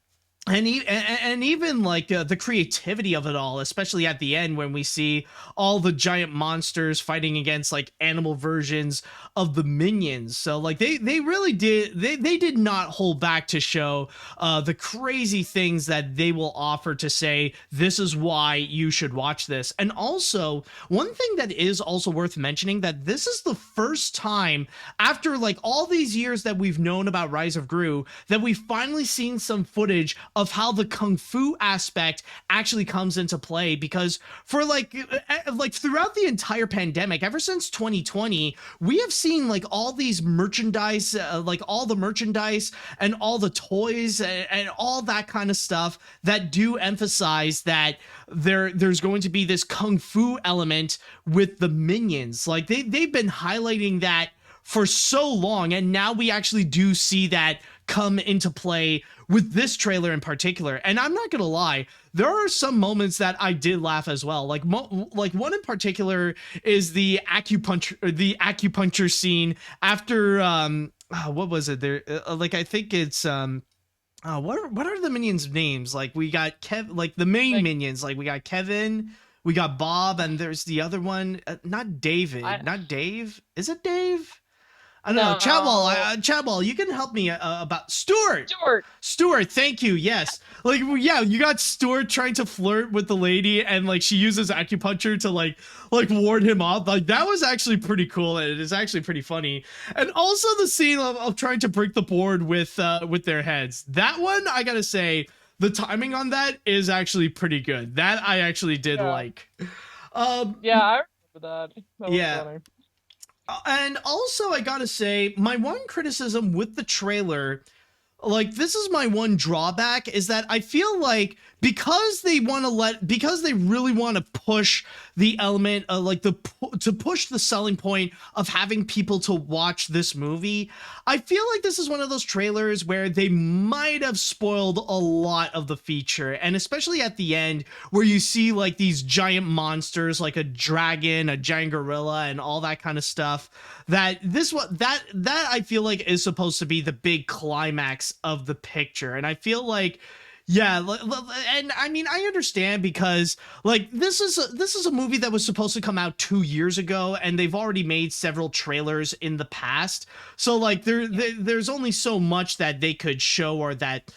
even like the creativity of it all, especially at the end when we see all the giant monsters fighting against like animal versions of the Minions. So like they really did, they did not hold back to show the crazy things that they will offer to say, this is why you should watch this. And also, one thing that is also worth mentioning, that this is the first time after like all these years that we've known about Rise of Gru that we've finally seen some footage of how the kung fu aspect actually comes into play. Because for like throughout the entire pandemic, ever since 2020, we have seen like all these merchandise, like all the merchandise and all the toys and all that kind of stuff that do emphasize that there's going to be this kung fu element with the Minions. Like they've been highlighting that for so long, and now we actually do see that come into play with this trailer in particular. And I'm not gonna lie, there are some moments that I did laugh as well. Like one in particular is the acupuncture scene after what was it there? Like I think it's what are the Minions' names? Like we got like the main Minions. Like we got Kevin, we got Bob, and there's the other one. Not David, not Dave. Is it Dave? I don't know. Chatwall, you can help me about Stuart, thank you. Yes. Like, yeah, you got Stuart trying to flirt with the lady, and like she uses acupuncture to like ward him off. Like that was actually pretty cool, and it is actually pretty funny. And also the scene of trying to break the board with their heads. That one, I gotta say, the timing on that is actually pretty good. That I actually did like. Yeah, I remember that. That was funny. And also, I gotta say, my one criticism with the trailer, like, this is my one drawback, is that I feel like because they really want to push the element of like to push the selling point of having people to watch this movie, I feel like this is one of those trailers where they might have spoiled a lot of the feature, and especially at the end where you see like these giant monsters like a dragon, a giant gorilla, and all that kind of stuff. That I feel like is supposed to be the big climax of the picture, and I feel like, yeah, and I mean, I understand, because like this is a movie that was supposed to come out 2 years ago, and they've already made several trailers in the past, so like there's only so much that they could show or that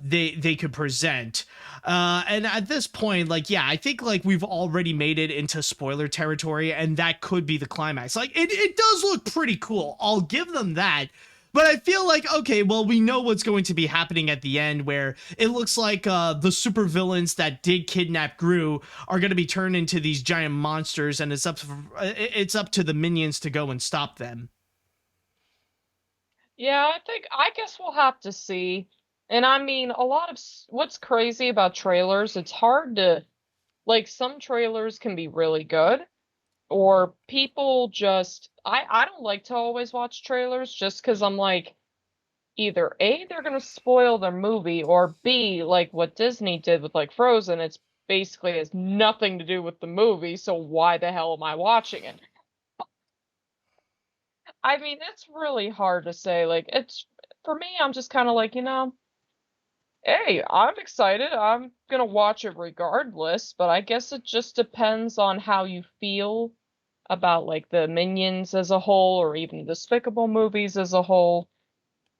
they could present. And at this point, like, yeah, I think like we've already made it into spoiler territory, and that could be the climax. Like, it does look pretty cool, I'll give them that. But I feel like, okay, well, we know what's going to be happening at the end, where it looks like the supervillains that did kidnap Gru are going to be turned into these giant monsters, and it's up to the minions to go and stop them. Yeah, I guess we'll have to see. And I mean, a lot of what's crazy about trailers, it's hard to, like, some trailers can be really good, or people just, I don't like to always watch trailers just because I'm like, either A, they're going to spoil their movie, or B, like what Disney did with like Frozen, it's basically has nothing to do with the movie, so why the hell am I watching it? I mean, it's really hard to say. Like, it's, for me, I'm just kind of like, hey, I'm excited. I'm gonna watch it regardless, but I guess it just depends on how you feel about like the Minions as a whole, or even Despicable movies as a whole.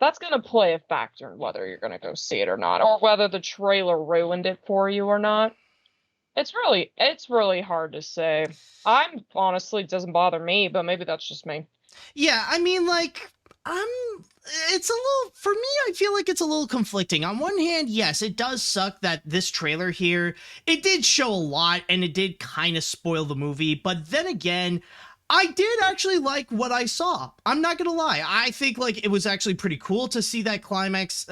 That's gonna play a factor in whether you're gonna go see it or not, or whether the trailer ruined it for you or not. It's really hard to say. I'm honestly, it doesn't bother me, but maybe that's just me. Yeah, I mean, like, it's a little, for me, I feel like it's a little conflicting. On one hand, yes, it does suck that this trailer here, it did show a lot, and it did kind of spoil the movie, but then again, I did actually like what I saw. I'm not gonna lie. I think like it was actually pretty cool to see that climax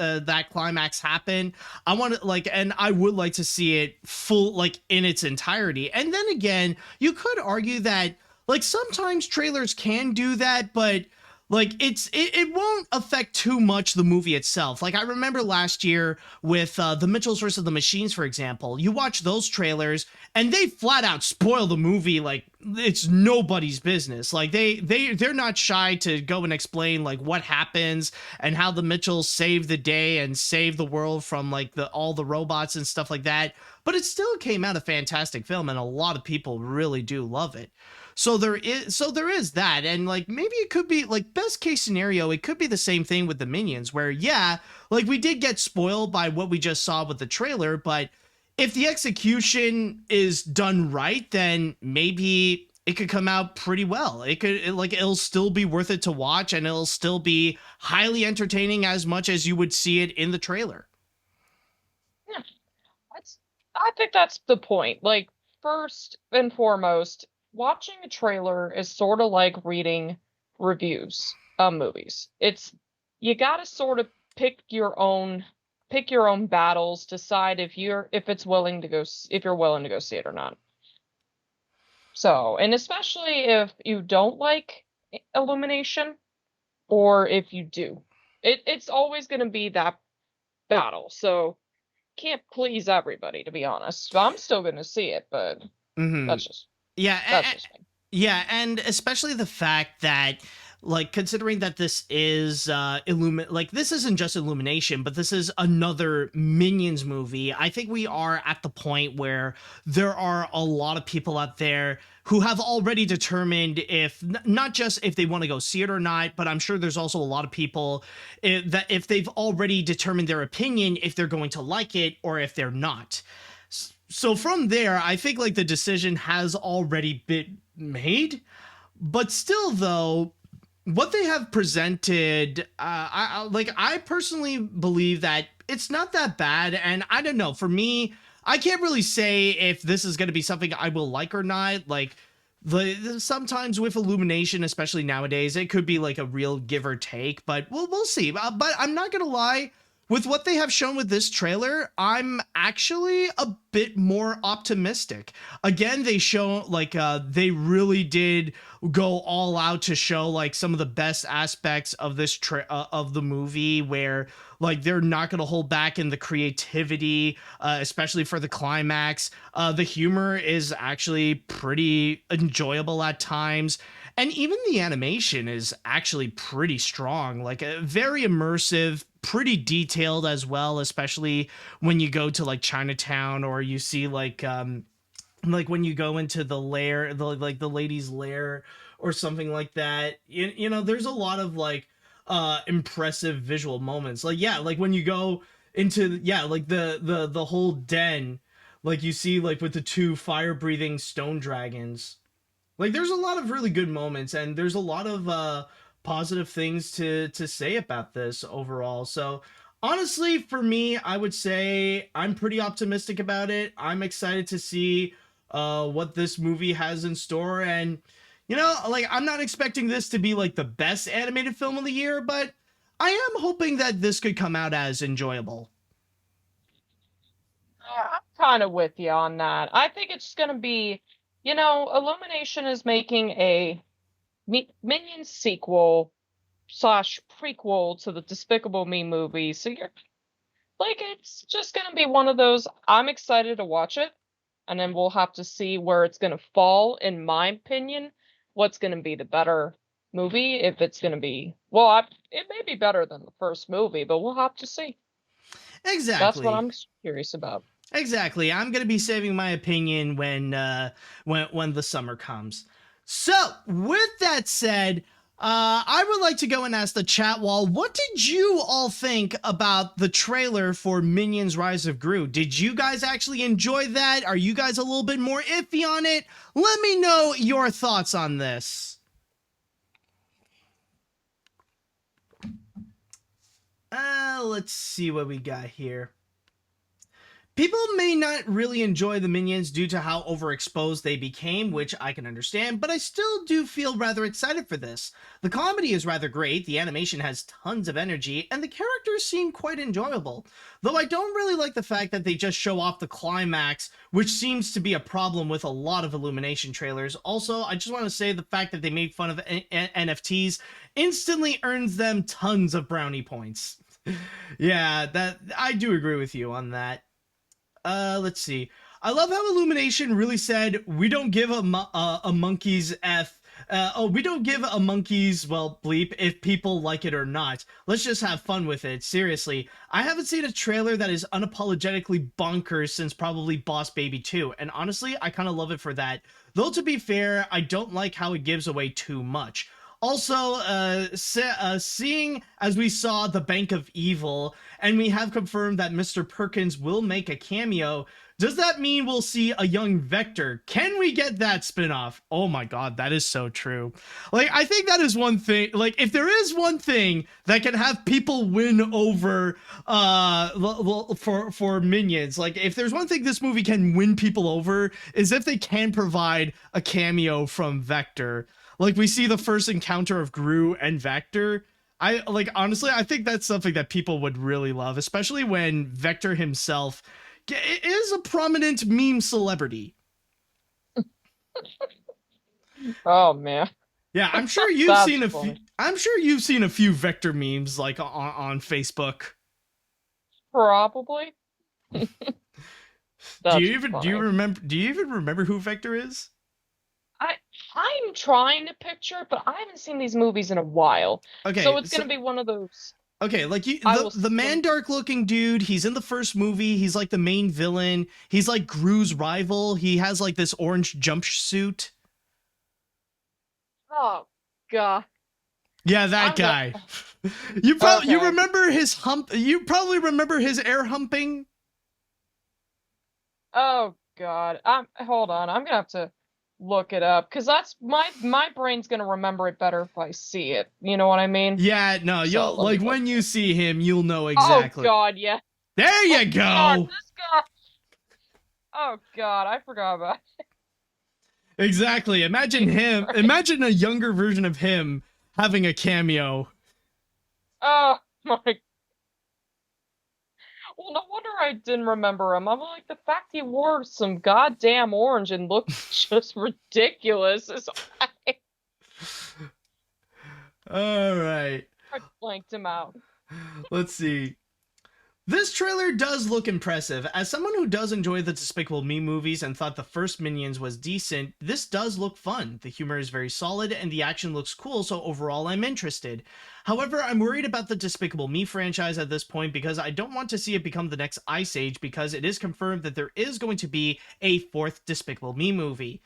happen. I want to like, and I would like to see it full, like in its entirety. And then again, you could argue that like sometimes trailers can do that, but like it won't affect too much the movie itself. Like I remember last year with the Mitchells versus the Machines, for example, you watch those trailers and they flat out spoil the movie like it's nobody's business. Like they're not shy to go and explain like what happens and how the Mitchells save the day and save the world from like all the robots and stuff like that. But it still came out a fantastic film, and a lot of people really do love it. So there is that, and like maybe it could be like best case scenario, it could be the same thing with the Minions, where yeah, like we did get spoiled by what we just saw with the trailer, but if the execution is done right, then maybe it could come out pretty well. It'll still be worth it to watch, and it'll still be highly entertaining as much as you would see it in the trailer. Yeah, I think that's the point. Like, first and foremost, watching a trailer is sort of like reading reviews of movies. You gotta sort of pick your own battles, decide if you're willing to go see it or not. So, and especially if you don't like Illumination, or if you do, it's always going to be that battle. So, can't please everybody, to be honest. I'm still going to see it, but that's just me. Yeah, and especially the fact that, like, considering that this is this isn't just Illumination, but this is another Minions movie, I think we are at the point where there are a lot of people out there who have already determined not just if they want to go see it or not, but I'm sure there's also a lot of people that if they've already determined their opinion, if they're going to like it or if they're not. So from there, I think like the decision has already been made, but still though, what they have presented, I personally believe that it's not that bad, and I don't know, for me, I can't really say if this is going to be something I will like or not. Like, sometimes with Illumination, especially nowadays, it could be like a real give or take, but we'll see. But I'm not gonna lie, with what they have shown with this trailer, I'm actually a bit more optimistic. Again, they show like they really did go all out to show like some of the best aspects of this of the movie, where like they're not going to hold back in the creativity, especially for the climax. The humor is actually pretty enjoyable at times. And even the animation is actually pretty strong, like very immersive, pretty detailed as well, especially when you go to like Chinatown, or you see like when you go into the lair, the lady's lair or something like that. You know, there's a lot of like impressive visual moments. Like, yeah, like when you go into, yeah, like the whole den, like you see like with the 2 fire-breathing stone dragons. Like, there's a lot of really good moments, and there's a lot of positive things to say about this overall. So honestly, for me, I would say I'm pretty optimistic about it. I'm excited to see what this movie has in store. And, you know, like, I'm not expecting this to be like the best animated film of the year, but I am hoping that this could come out as enjoyable. Yeah, I'm kind of with you on that. I think it's going to be, you know, Illumination is making a Minions sequel / prequel to the Despicable Me movie. So you're like, it's just going to be one of those. I'm excited to watch it, and then we'll have to see where it's going to fall, in my opinion. What's going to be the better movie? If it's going to be, well, it may be better than the first movie, but we'll have to see. Exactly. That's what I'm curious about. Exactly. I'm going to be saving my opinion when the summer comes. So, with that said, I would like to go and ask the chat wall, what did you all think about the trailer for Minions Rise of Gru? Did you guys actually enjoy that? Are you guys a little bit more iffy on it? Let me know your thoughts on this. Let's see what we got here. People may not really enjoy the Minions due to how overexposed they became, which I can understand, but I still do feel rather excited for this. The comedy is rather great, the animation has tons of energy, and the characters seem quite enjoyable. Though I don't really like the fact that they just show off the climax, which seems to be a problem with a lot of Illumination trailers. Also, I just want to say the fact that they made fun of NFTs instantly earns them tons of brownie points. Yeah, that I do agree with you on that. Let's see. I love how Illumination really said, we don't give a monkey's we don't give a monkey's, well, bleep, if people like it or not. Let's just have fun with it. Seriously, I haven't seen a trailer that is unapologetically bonkers since probably Boss Baby 2, and honestly, I kind of love it for that. Though, to be fair, I don't like how it gives away too much. Also, seeing as we saw the Bank of Evil, and we have confirmed that Mr. Perkins will make a cameo, does that mean we'll see a young Vector? Can we get that spinoff? Oh my god, that is so true. Like, I think that is one thing, like, if there is one thing that can have people win over, for Minions, like, if there's one thing this movie can win people over, is if they can provide a cameo from Vector. Like, we see the first encounter of Gru and Vector. Honestly, I think that's something that people would really love, especially when Vector himself is a prominent meme celebrity. Oh man. Yeah, I'm sure you've seen a few Vector memes like on Facebook. Probably. Do you even remember who Vector is? I'm trying to picture it, but I haven't seen these movies in a while. Okay, so it's gonna be one of those. Okay, like the Mandark looking dude, he's in the first movie, he's like the main villain, he's like Gru's rival, he has like this orange jumpsuit. Oh god. Yeah, that guy. You remember his hump, you probably remember his air humping? Oh god. Hold on, I'm gonna have to look it up, because that's my brain's gonna remember it better if I see it. You know what I mean? Yeah, no, you'll like when you see him, you'll know exactly. Oh god, yeah. There you go. God, this guy. Oh god, I forgot about it. Exactly. Imagine him. Right. Imagine a younger version of him having a cameo. Oh my. Well, no wonder I didn't remember him. I'm like, the fact he wore some goddamn orange and looked just ridiculous is why All right. I blanked him out. Let's see. This trailer does look impressive. As someone who does enjoy the Despicable Me movies and thought the first Minions was decent, this does look fun. The humor is very solid and the action looks cool, so overall I'm interested. However, I'm worried about the Despicable Me franchise at this point because I don't want to see it become the next Ice Age because it is confirmed that there is going to be a fourth Despicable Me movie.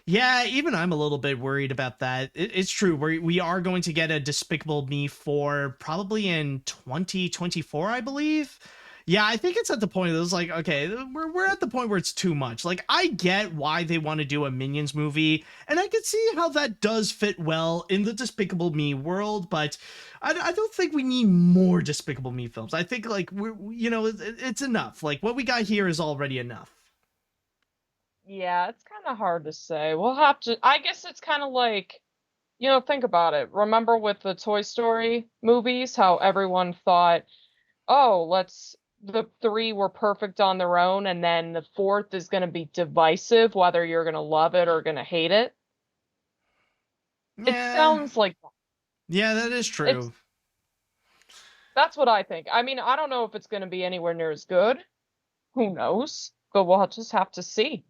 Yeah, even I'm a little bit worried about that. It's true. We are going to get a Despicable Me 4 probably in 2024, I believe. Yeah, I think it's at the point that it's like, okay, we're at the point where it's too much. Like, I get why they want to do a Minions movie, and I can see how that does fit well in the Despicable Me world, but I don't think we need more Despicable Me films. I think, like, it's enough. Like, what we got here is already enough. Yeah, it's kind of hard to say. We'll have to. I guess it's kind of like, think about it. Remember with the Toy Story movies, how everyone thought, oh, the three were perfect on their own, and then the fourth is going to be divisive, whether you're going to love it or going to hate it. Yeah. It sounds like that. Yeah, that is true. That's what I think. I mean, I don't know if it's going to be anywhere near as good. Who knows? But we'll just have to see.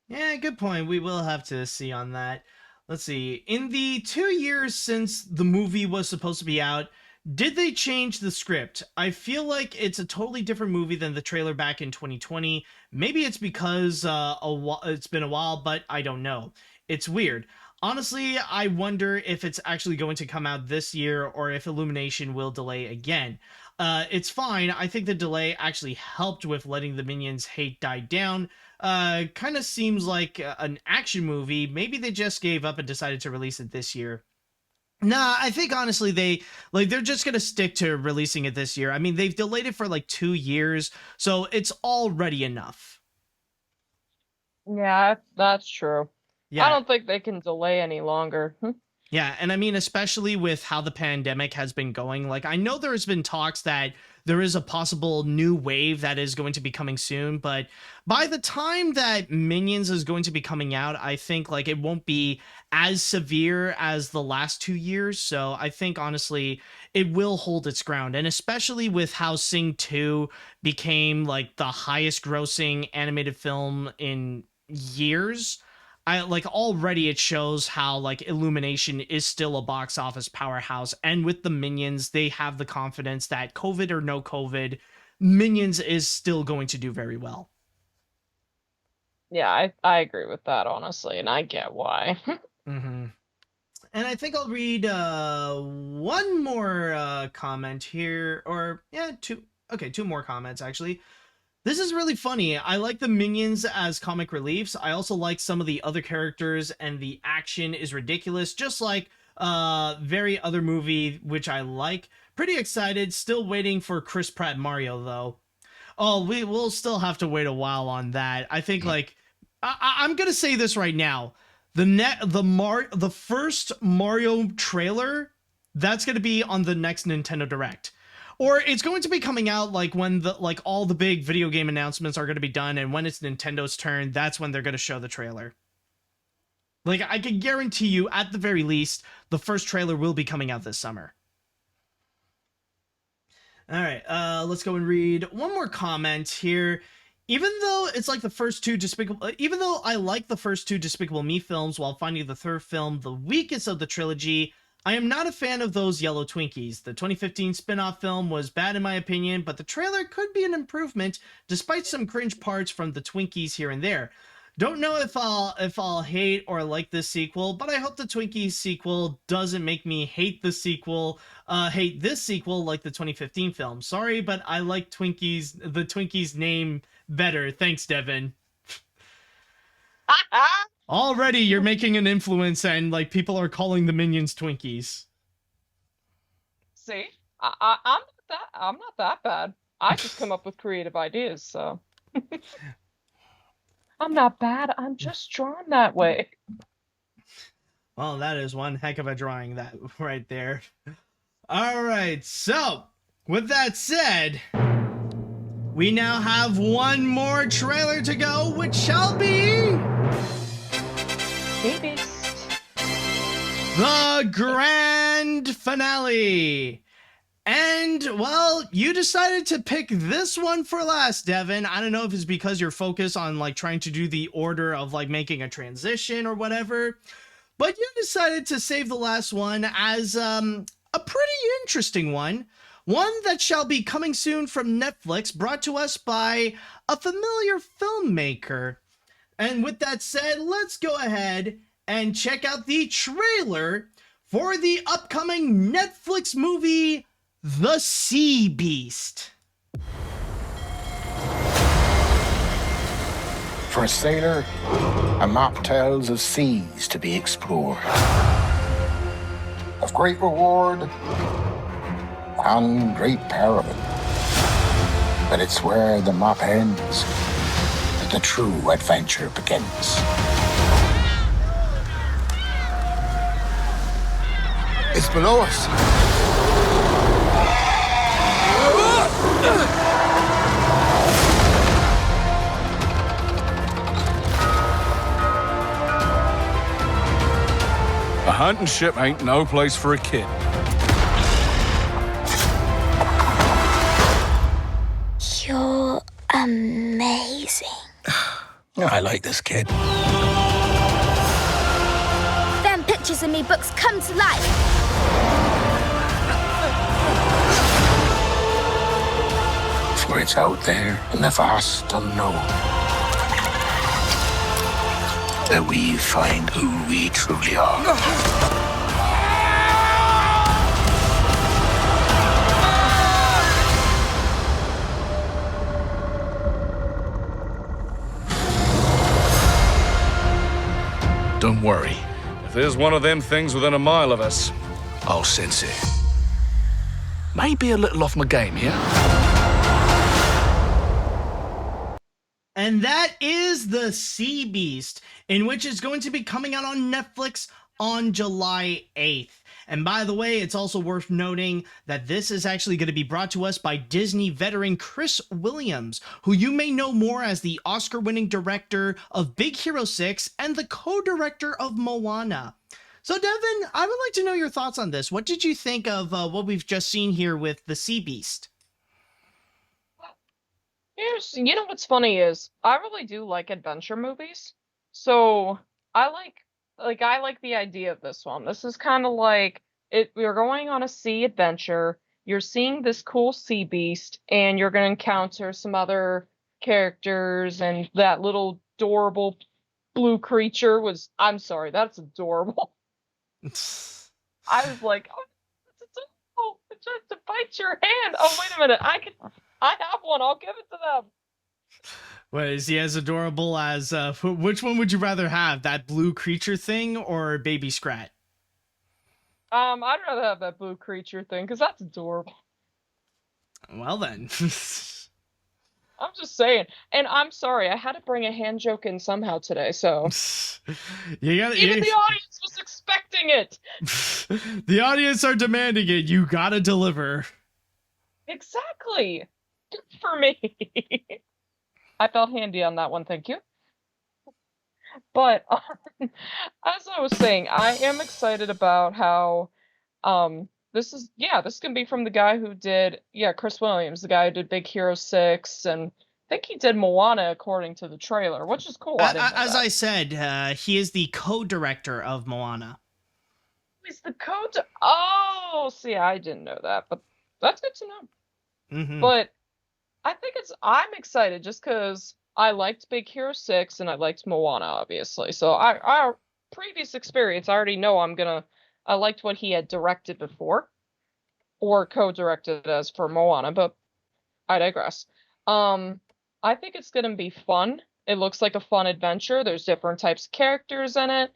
Yeah, good point. We will have to see on that. Let's see. In the 2 years since the movie was supposed to be out, did they change the script? I feel like it's a totally different movie than the trailer back in 2020. Maybe it's because it's been a while, but I don't know. It's weird. Honestly, I wonder if it's actually going to come out this year or if Illumination will delay again. It's fine. I think the delay actually helped with letting the Minions' hate die down. Kind of seems like an action movie. Maybe they just gave up and decided to release it this year. Nah, I think honestly they're just gonna stick to releasing it this year. I mean, they've delayed it for like 2 years, so it's already enough. Yeah, that's true. Yeah. I don't think they can delay any longer. Yeah, and I mean, especially with how the pandemic has been going, like, I know there's been talks that there is a possible new wave that is going to be coming soon, but by the time that Minions is going to be coming out, I think, like, it won't be as severe as the last 2 years, so I think, honestly, it will hold its ground, and especially with how Sing 2 became, like, the highest grossing animated film in years, already it shows how like Illumination is still a box office powerhouse, and with the Minions they have the confidence that COVID or no COVID, Minions is still going to do very well. Yeah, I agree with that, honestly, and I get why. Mm-hmm. And I think I'll read one more comment here, or yeah, two more comments actually. This is really funny. I like the Minions as comic reliefs. I also like some of the other characters, and the action is ridiculous, just like very other movie, which I like. Pretty excited. Still waiting for Chris Pratt Mario, though. Oh, we'll still have to wait a while on that. I think, like, I'm gonna say this right now. The first Mario trailer, that's gonna be on the next Nintendo Direct. Or it's going to be coming out like when all the big video game announcements are going to be done, and when it's Nintendo's turn, that's when they're going to show the trailer. Like, I can guarantee you, at the very least, the first trailer will be coming out this summer. All right, let's go and read one more comment here. Even though it's like the first two even though I like the first two Despicable Me films while finding the third film the weakest of the trilogy, I am not a fan of those yellow Twinkies. The 2015 spin-off film was bad in my opinion, but the trailer could be an improvement despite some cringe parts from the Twinkies here and there. Don't know if I'll hate or like this sequel, but I hope the Twinkies sequel doesn't make me hate this sequel like the 2015 film. Sorry, but I like the Twinkies name better. Thanks, Devon. Already you're making an influence, and like people are calling the Minions Twinkies. See, I'm not that bad. I just come up with creative ideas, so. I'm not bad. I'm just drawn that way. Well, that is one heck of a drawing that right there. All right, so with that said, we now have one more trailer to go, which shall be Beast. the grand finale. And, well, you decided to pick this one for last, Devon. I don't know if it's because you're focused on, like, trying to do the order of, like, making a transition or whatever. But you decided to save the last one as a pretty interesting one. One that shall be coming soon from Netflix, brought to us by a familiar filmmaker. And with that said, let's go ahead and check out the trailer for the upcoming Netflix movie, The Sea Beast. For a sailor, a map tells of seas to be explored, of great reward and great peril. But it's where the map ends that the true adventure begins. It's below us. A hunting ship ain't no place for a kid. You're amazing. I like this kid. Them pictures in me books come to life. For it's out there in the vast unknown that we find who we truly are. Don't worry. If there's one of them things within a mile of us, I'll sense it. Maybe a little off my game here. And that is The Sea Beast, in which is going to be coming out on Netflix on July 8th. And by the way, it's also worth noting that this is actually going to be brought to us by Disney veteran Chris Williams, who you may know more as the Oscar-winning director of Big Hero 6 and the co-director of Moana. So Devon, I would like to know your thoughts on this. What did you think of what we've just seen here with The Sea Beast? You know what's funny is I really do like adventure movies, so I like the idea of this one. This is kind of like you're going on a sea adventure. You're seeing this cool sea beast, and you're going to encounter some other characters. And that little adorable blue creature was. I'm sorry, that's adorable. I was like, oh, that's adorable. It tries to bite your hand. Oh, wait a minute, I have one. I'll give it to them. Wait, is he as adorable as, which one would you rather have? That blue creature thing or Baby Scrat? I'd rather have that blue creature thing, because that's adorable. Well then. I'm just saying. And I'm sorry, I had to bring a hand joke in somehow today, so. Even the audience was expecting it! The audience are demanding it. You gotta deliver. Exactly! Good for me! I felt handy on that one, thank you. But, as I was saying, I am excited about how, this can be from the guy who did, Chris Williams, the guy who did Big Hero 6, and I think he did Moana according to the trailer, which is cool. As I said, he is the co-director of Moana. He's the Oh, see, I didn't know that, but that's good to know. Mm-hmm. But I'm excited just because I liked Big Hero 6 and I liked Moana, obviously. So our previous experience, I already know I liked what he had directed before or co-directed as for Moana, but I digress. I think it's going to be fun. It looks like a fun adventure. There's different types of characters in it,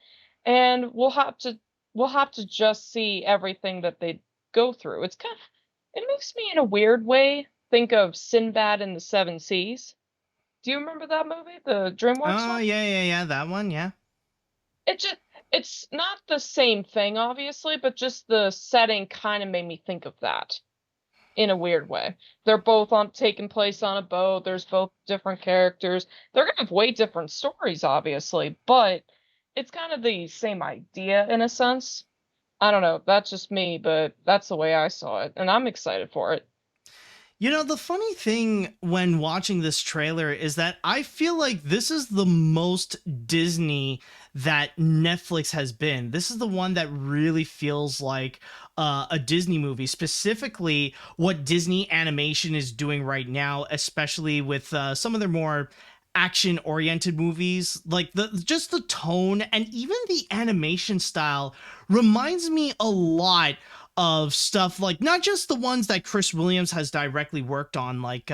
and we'll have to just see everything that they go through. It makes me in a weird way think of Sinbad and the Seven Seas. Do you remember that movie, the DreamWorks Oh, one? yeah, that one, yeah. It's not the same thing, obviously, but just the setting kind of made me think of that in a weird way. They're both on taking place on a boat. There's both different characters. They're gonna have way different stories, obviously, but it's kind of the same idea in a sense. I don't know. That's just me, but that's the way I saw it, and I'm excited for it. You know, the funny thing when watching this trailer is that I feel like this is the most Disney that Netflix has been. This is the one that really feels like a Disney movie, specifically what Disney Animation is doing right now, especially with some of their more action-oriented movies. Like just the tone and even the animation style reminds me a lot of stuff like not just the ones that Chris Williams has directly worked on, like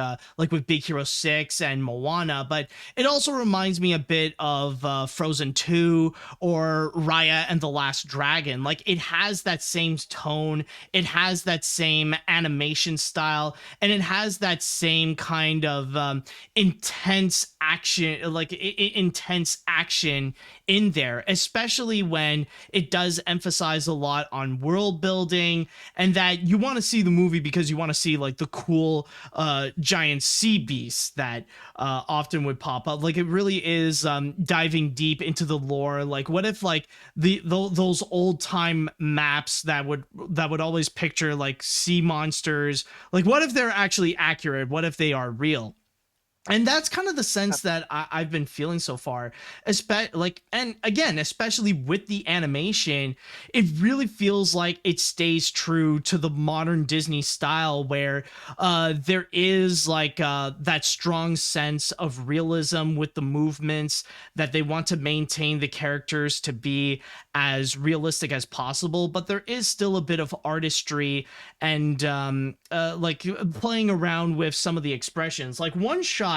with Big Hero 6 and Moana, but it also reminds me a bit of Frozen 2 or Raya and the Last Dragon. Like it has that same tone, it has that same animation style, and it has that same kind of intense action, like intense action in there, especially when it does emphasize a lot on world building, and that you want to see the movie because you want to see like the cool giant sea beasts that often would pop up. Like it really is diving deep into the lore. Like what if like those old time maps that would always picture like sea monsters, like what if they're actually accurate? What if they are real? And that's kind of the sense that I've been feeling so far, and again, especially with the animation, it really feels like it stays true to the modern Disney style, where there is like that strong sense of realism with the movements, that they want to maintain the characters to be as realistic as possible, but there is still a bit of artistry and like playing around with some of the expressions. Like one shot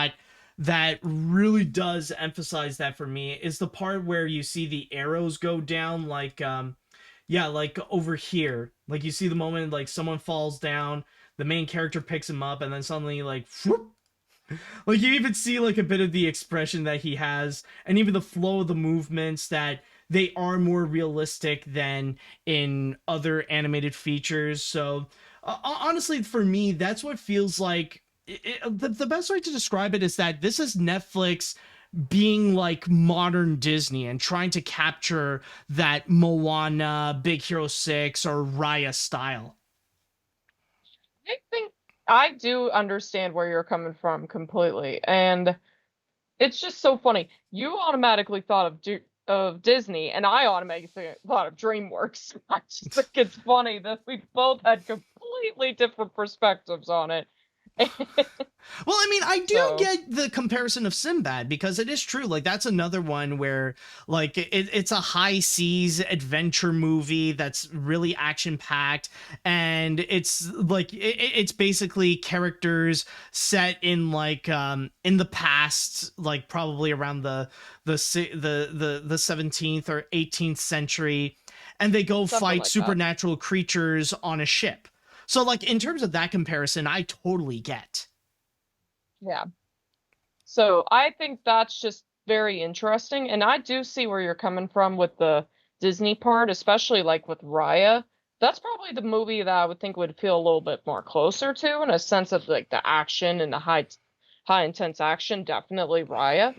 that really does emphasize that for me is the part where you see the arrows go down, like like over here, like you see the moment like someone falls down, the main character picks him up, and then suddenly like whoop, like you even see like a bit of the expression that he has, and even the flow of the movements, that they are more realistic than in other animated features. So honestly, for me, that's what feels like the best way to describe it is that this is Netflix being like modern Disney and trying to capture that Moana, Big Hero 6, or Raya style. I think I do understand where you're coming from completely, and it's just so funny. You automatically thought of Disney, and I automatically thought of DreamWorks. I just think it's funny that we both had completely different perspectives on it. Well, I mean, I do get the comparison of Sinbad, because it is true. Like that's another one where like it's a high seas adventure movie that's really action packed, and it's like it's basically characters set in like in the past, like probably around the 17th or 18th century, and they go Something fight like that. supernatural creatures on a ship. So, like, in terms of that comparison, I totally get. Yeah. So I think that's just very interesting, and I do see where you're coming from with the Disney part, especially like with Raya. That's probably the movie that I would think would feel a little bit more closer to, in a sense of like the action and the high intense action. Definitely Raya.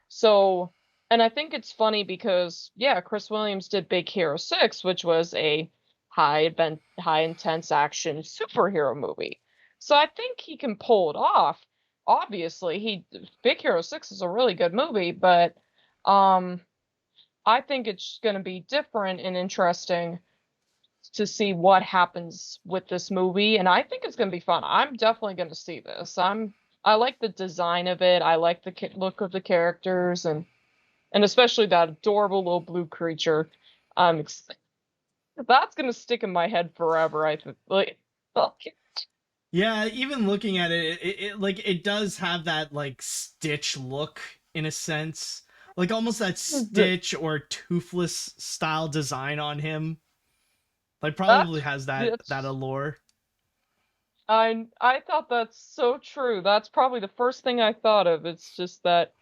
So, and I think it's funny because yeah, Chris Williams did Big Hero 6, which was a high intense action superhero movie. So I think he can pull it off. Obviously, Big Hero 6 is a really good movie, but I think it's going to be different and interesting to see what happens with this movie, and I think it's going to be fun. I'm definitely going to see this. I like the design of it. I like the look of the characters, and especially that adorable little blue creature. I'm excited. That's gonna stick in my head forever. I think. Like, yeah, even looking at it, it does have that like Stitch look in a sense, like almost that Stitch or Toothless style design on him. Like probably has that allure. I thought that's so true. That's probably the first thing I thought of. It's just that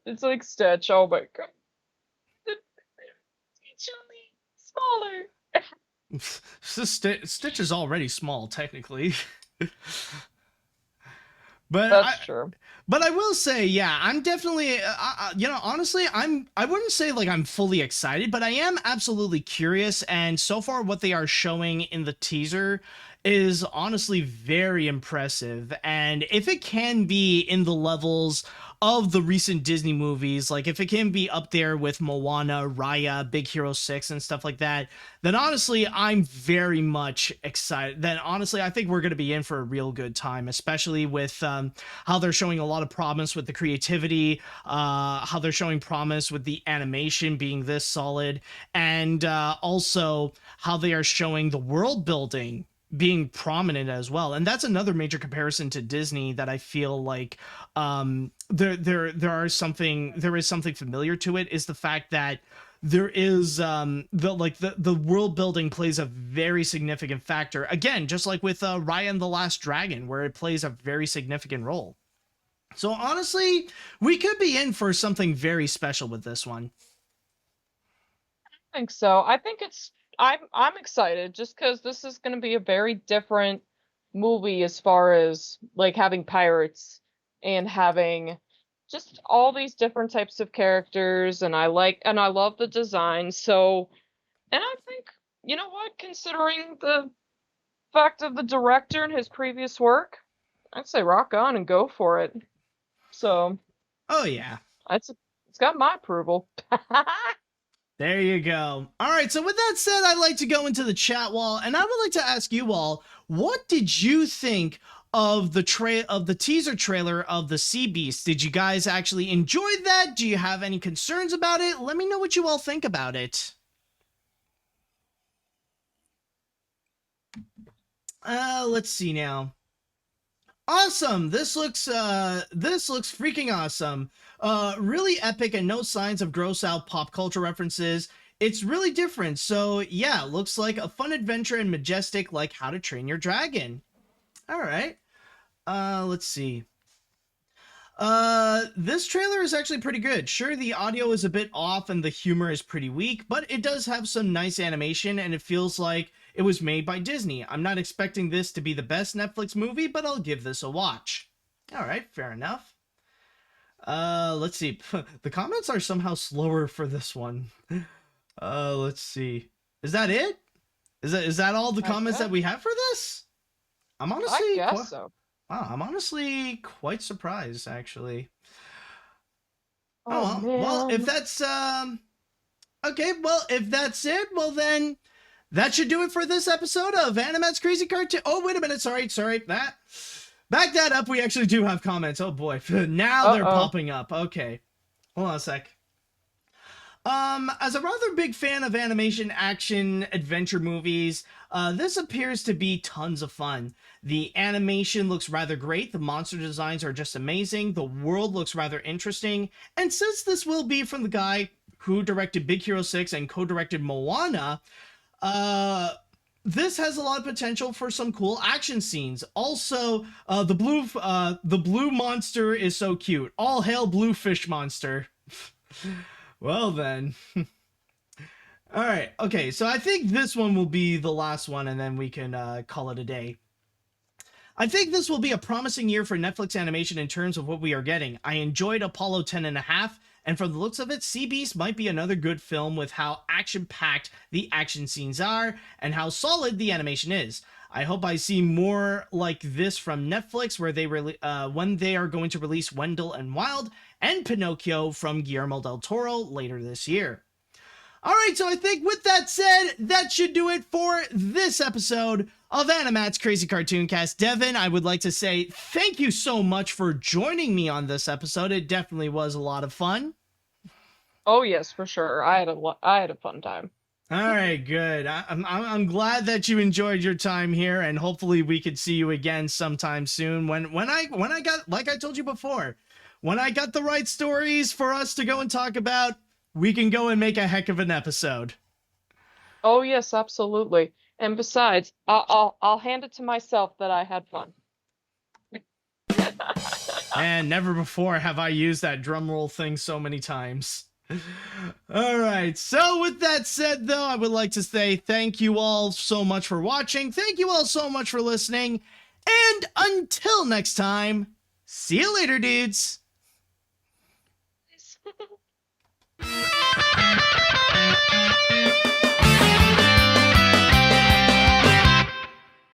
it's like Stitch. Oh my god. It's smaller. Stitch is already small, technically. But That's true. But I will say, yeah, I'm definitely, honestly, I wouldn't say like I'm fully excited, but I am absolutely curious. And so far, what they are showing in the teaser is honestly very impressive. And if it can be in the levels of the recent Disney movies, like if it can be up there with Moana, Raya, Big Hero 6 and stuff like that, then honestly, I'm very much excited. Then honestly, I think we're going to be in for a real good time, especially with how they're showing a lot of promise with the creativity, how they're showing promise with the animation being this solid, and also how they are showing the world building being prominent as well. And that's another major comparison to Disney that I feel like there is something familiar to it, is the fact that there is the world building plays a very significant factor, again, just like with Raya and the Last Dragon, where it plays a very significant role. So honestly, we could be in for something very special with this one. I think so. I think I'm excited just because this is going to be a very different movie as far as like having pirates and having just all these different types of characters, and I love the design. So, and I think, you know what, considering the fact of the director and his previous work, I'd say rock on and go for it. So, oh yeah, it's got my approval. There you go. All right, so with that said, I'd like to go into the chat wall, and I would like to ask you all, what did you think of the teaser trailer of the Sea Beast? Did you guys actually enjoy that? Do you have any concerns about it? Let me know what you all think about it. Let's see now. Awesome. This looks freaking awesome. Really epic and no signs of gross out pop culture references. It's really different. So yeah, looks like a fun adventure and majestic like How to Train Your Dragon. All right. Let's see. This trailer is actually pretty good. Sure, the audio is a bit off and the humor is pretty weak, but it does have some nice animation and it feels like it was made by Disney. I'm not expecting this to be the best Netflix movie, but I'll give this a watch. All right, fair enough. Let's see. The comments are somehow slower for this one. Let's see. Is that it? Is that all the comments that we have for this? I'm honestly, I guess so. Wow, I'm honestly quite surprised, actually. Oh, well, if that's okay, well, if that's it, well then that should do it for this episode of AniMat's Crazy Cartoon. Oh, wait a minute, sorry. Back that up, we actually do have comments. Oh boy, now they're popping up. Okay, hold on a sec. As a rather big fan of animation, action, adventure movies, this appears to be tons of fun. The animation looks rather great, the monster designs are just amazing, the world looks rather interesting, and since this will be from the guy who directed Big Hero 6 and co-directed Moana, this has a lot of potential for some cool action scenes. Also, the blue monster is so cute. All hail Blue Fish Monster. Well then. Alright, okay, so I think this one will be the last one and then we can call it a day. I think this will be a promising year for Netflix animation in terms of what we are getting. I enjoyed Apollo 10.5, and from the looks of it, Sea Beast might be another good film with how action-packed the action scenes are and how solid the animation is. I hope I see more like this from Netflix where they when they are going to release Wendell and Wild and Pinocchio from Guillermo del Toro later this year. Alright, so I think with that said, that should do it for this episode of AniMat's Crazy Cartoon Cast. Devon, I would like to say thank you so much for joining me on this episode. It definitely was a lot of fun. Oh yes, for sure. I had a fun time. All right, good. I'm glad that you enjoyed your time here, and hopefully we could see you again sometime soon. When I got, like I told you before, when I got the right stories for us to go and talk about, we can go and make a heck of an episode. Oh yes, absolutely. And besides, I'll hand it to myself that I had fun. And never before have I used that drum roll thing so many times. All right, so with that said, though, I would like to say thank you all so much for watching. Thank you all so much for listening. And until next time, see you later, dudes.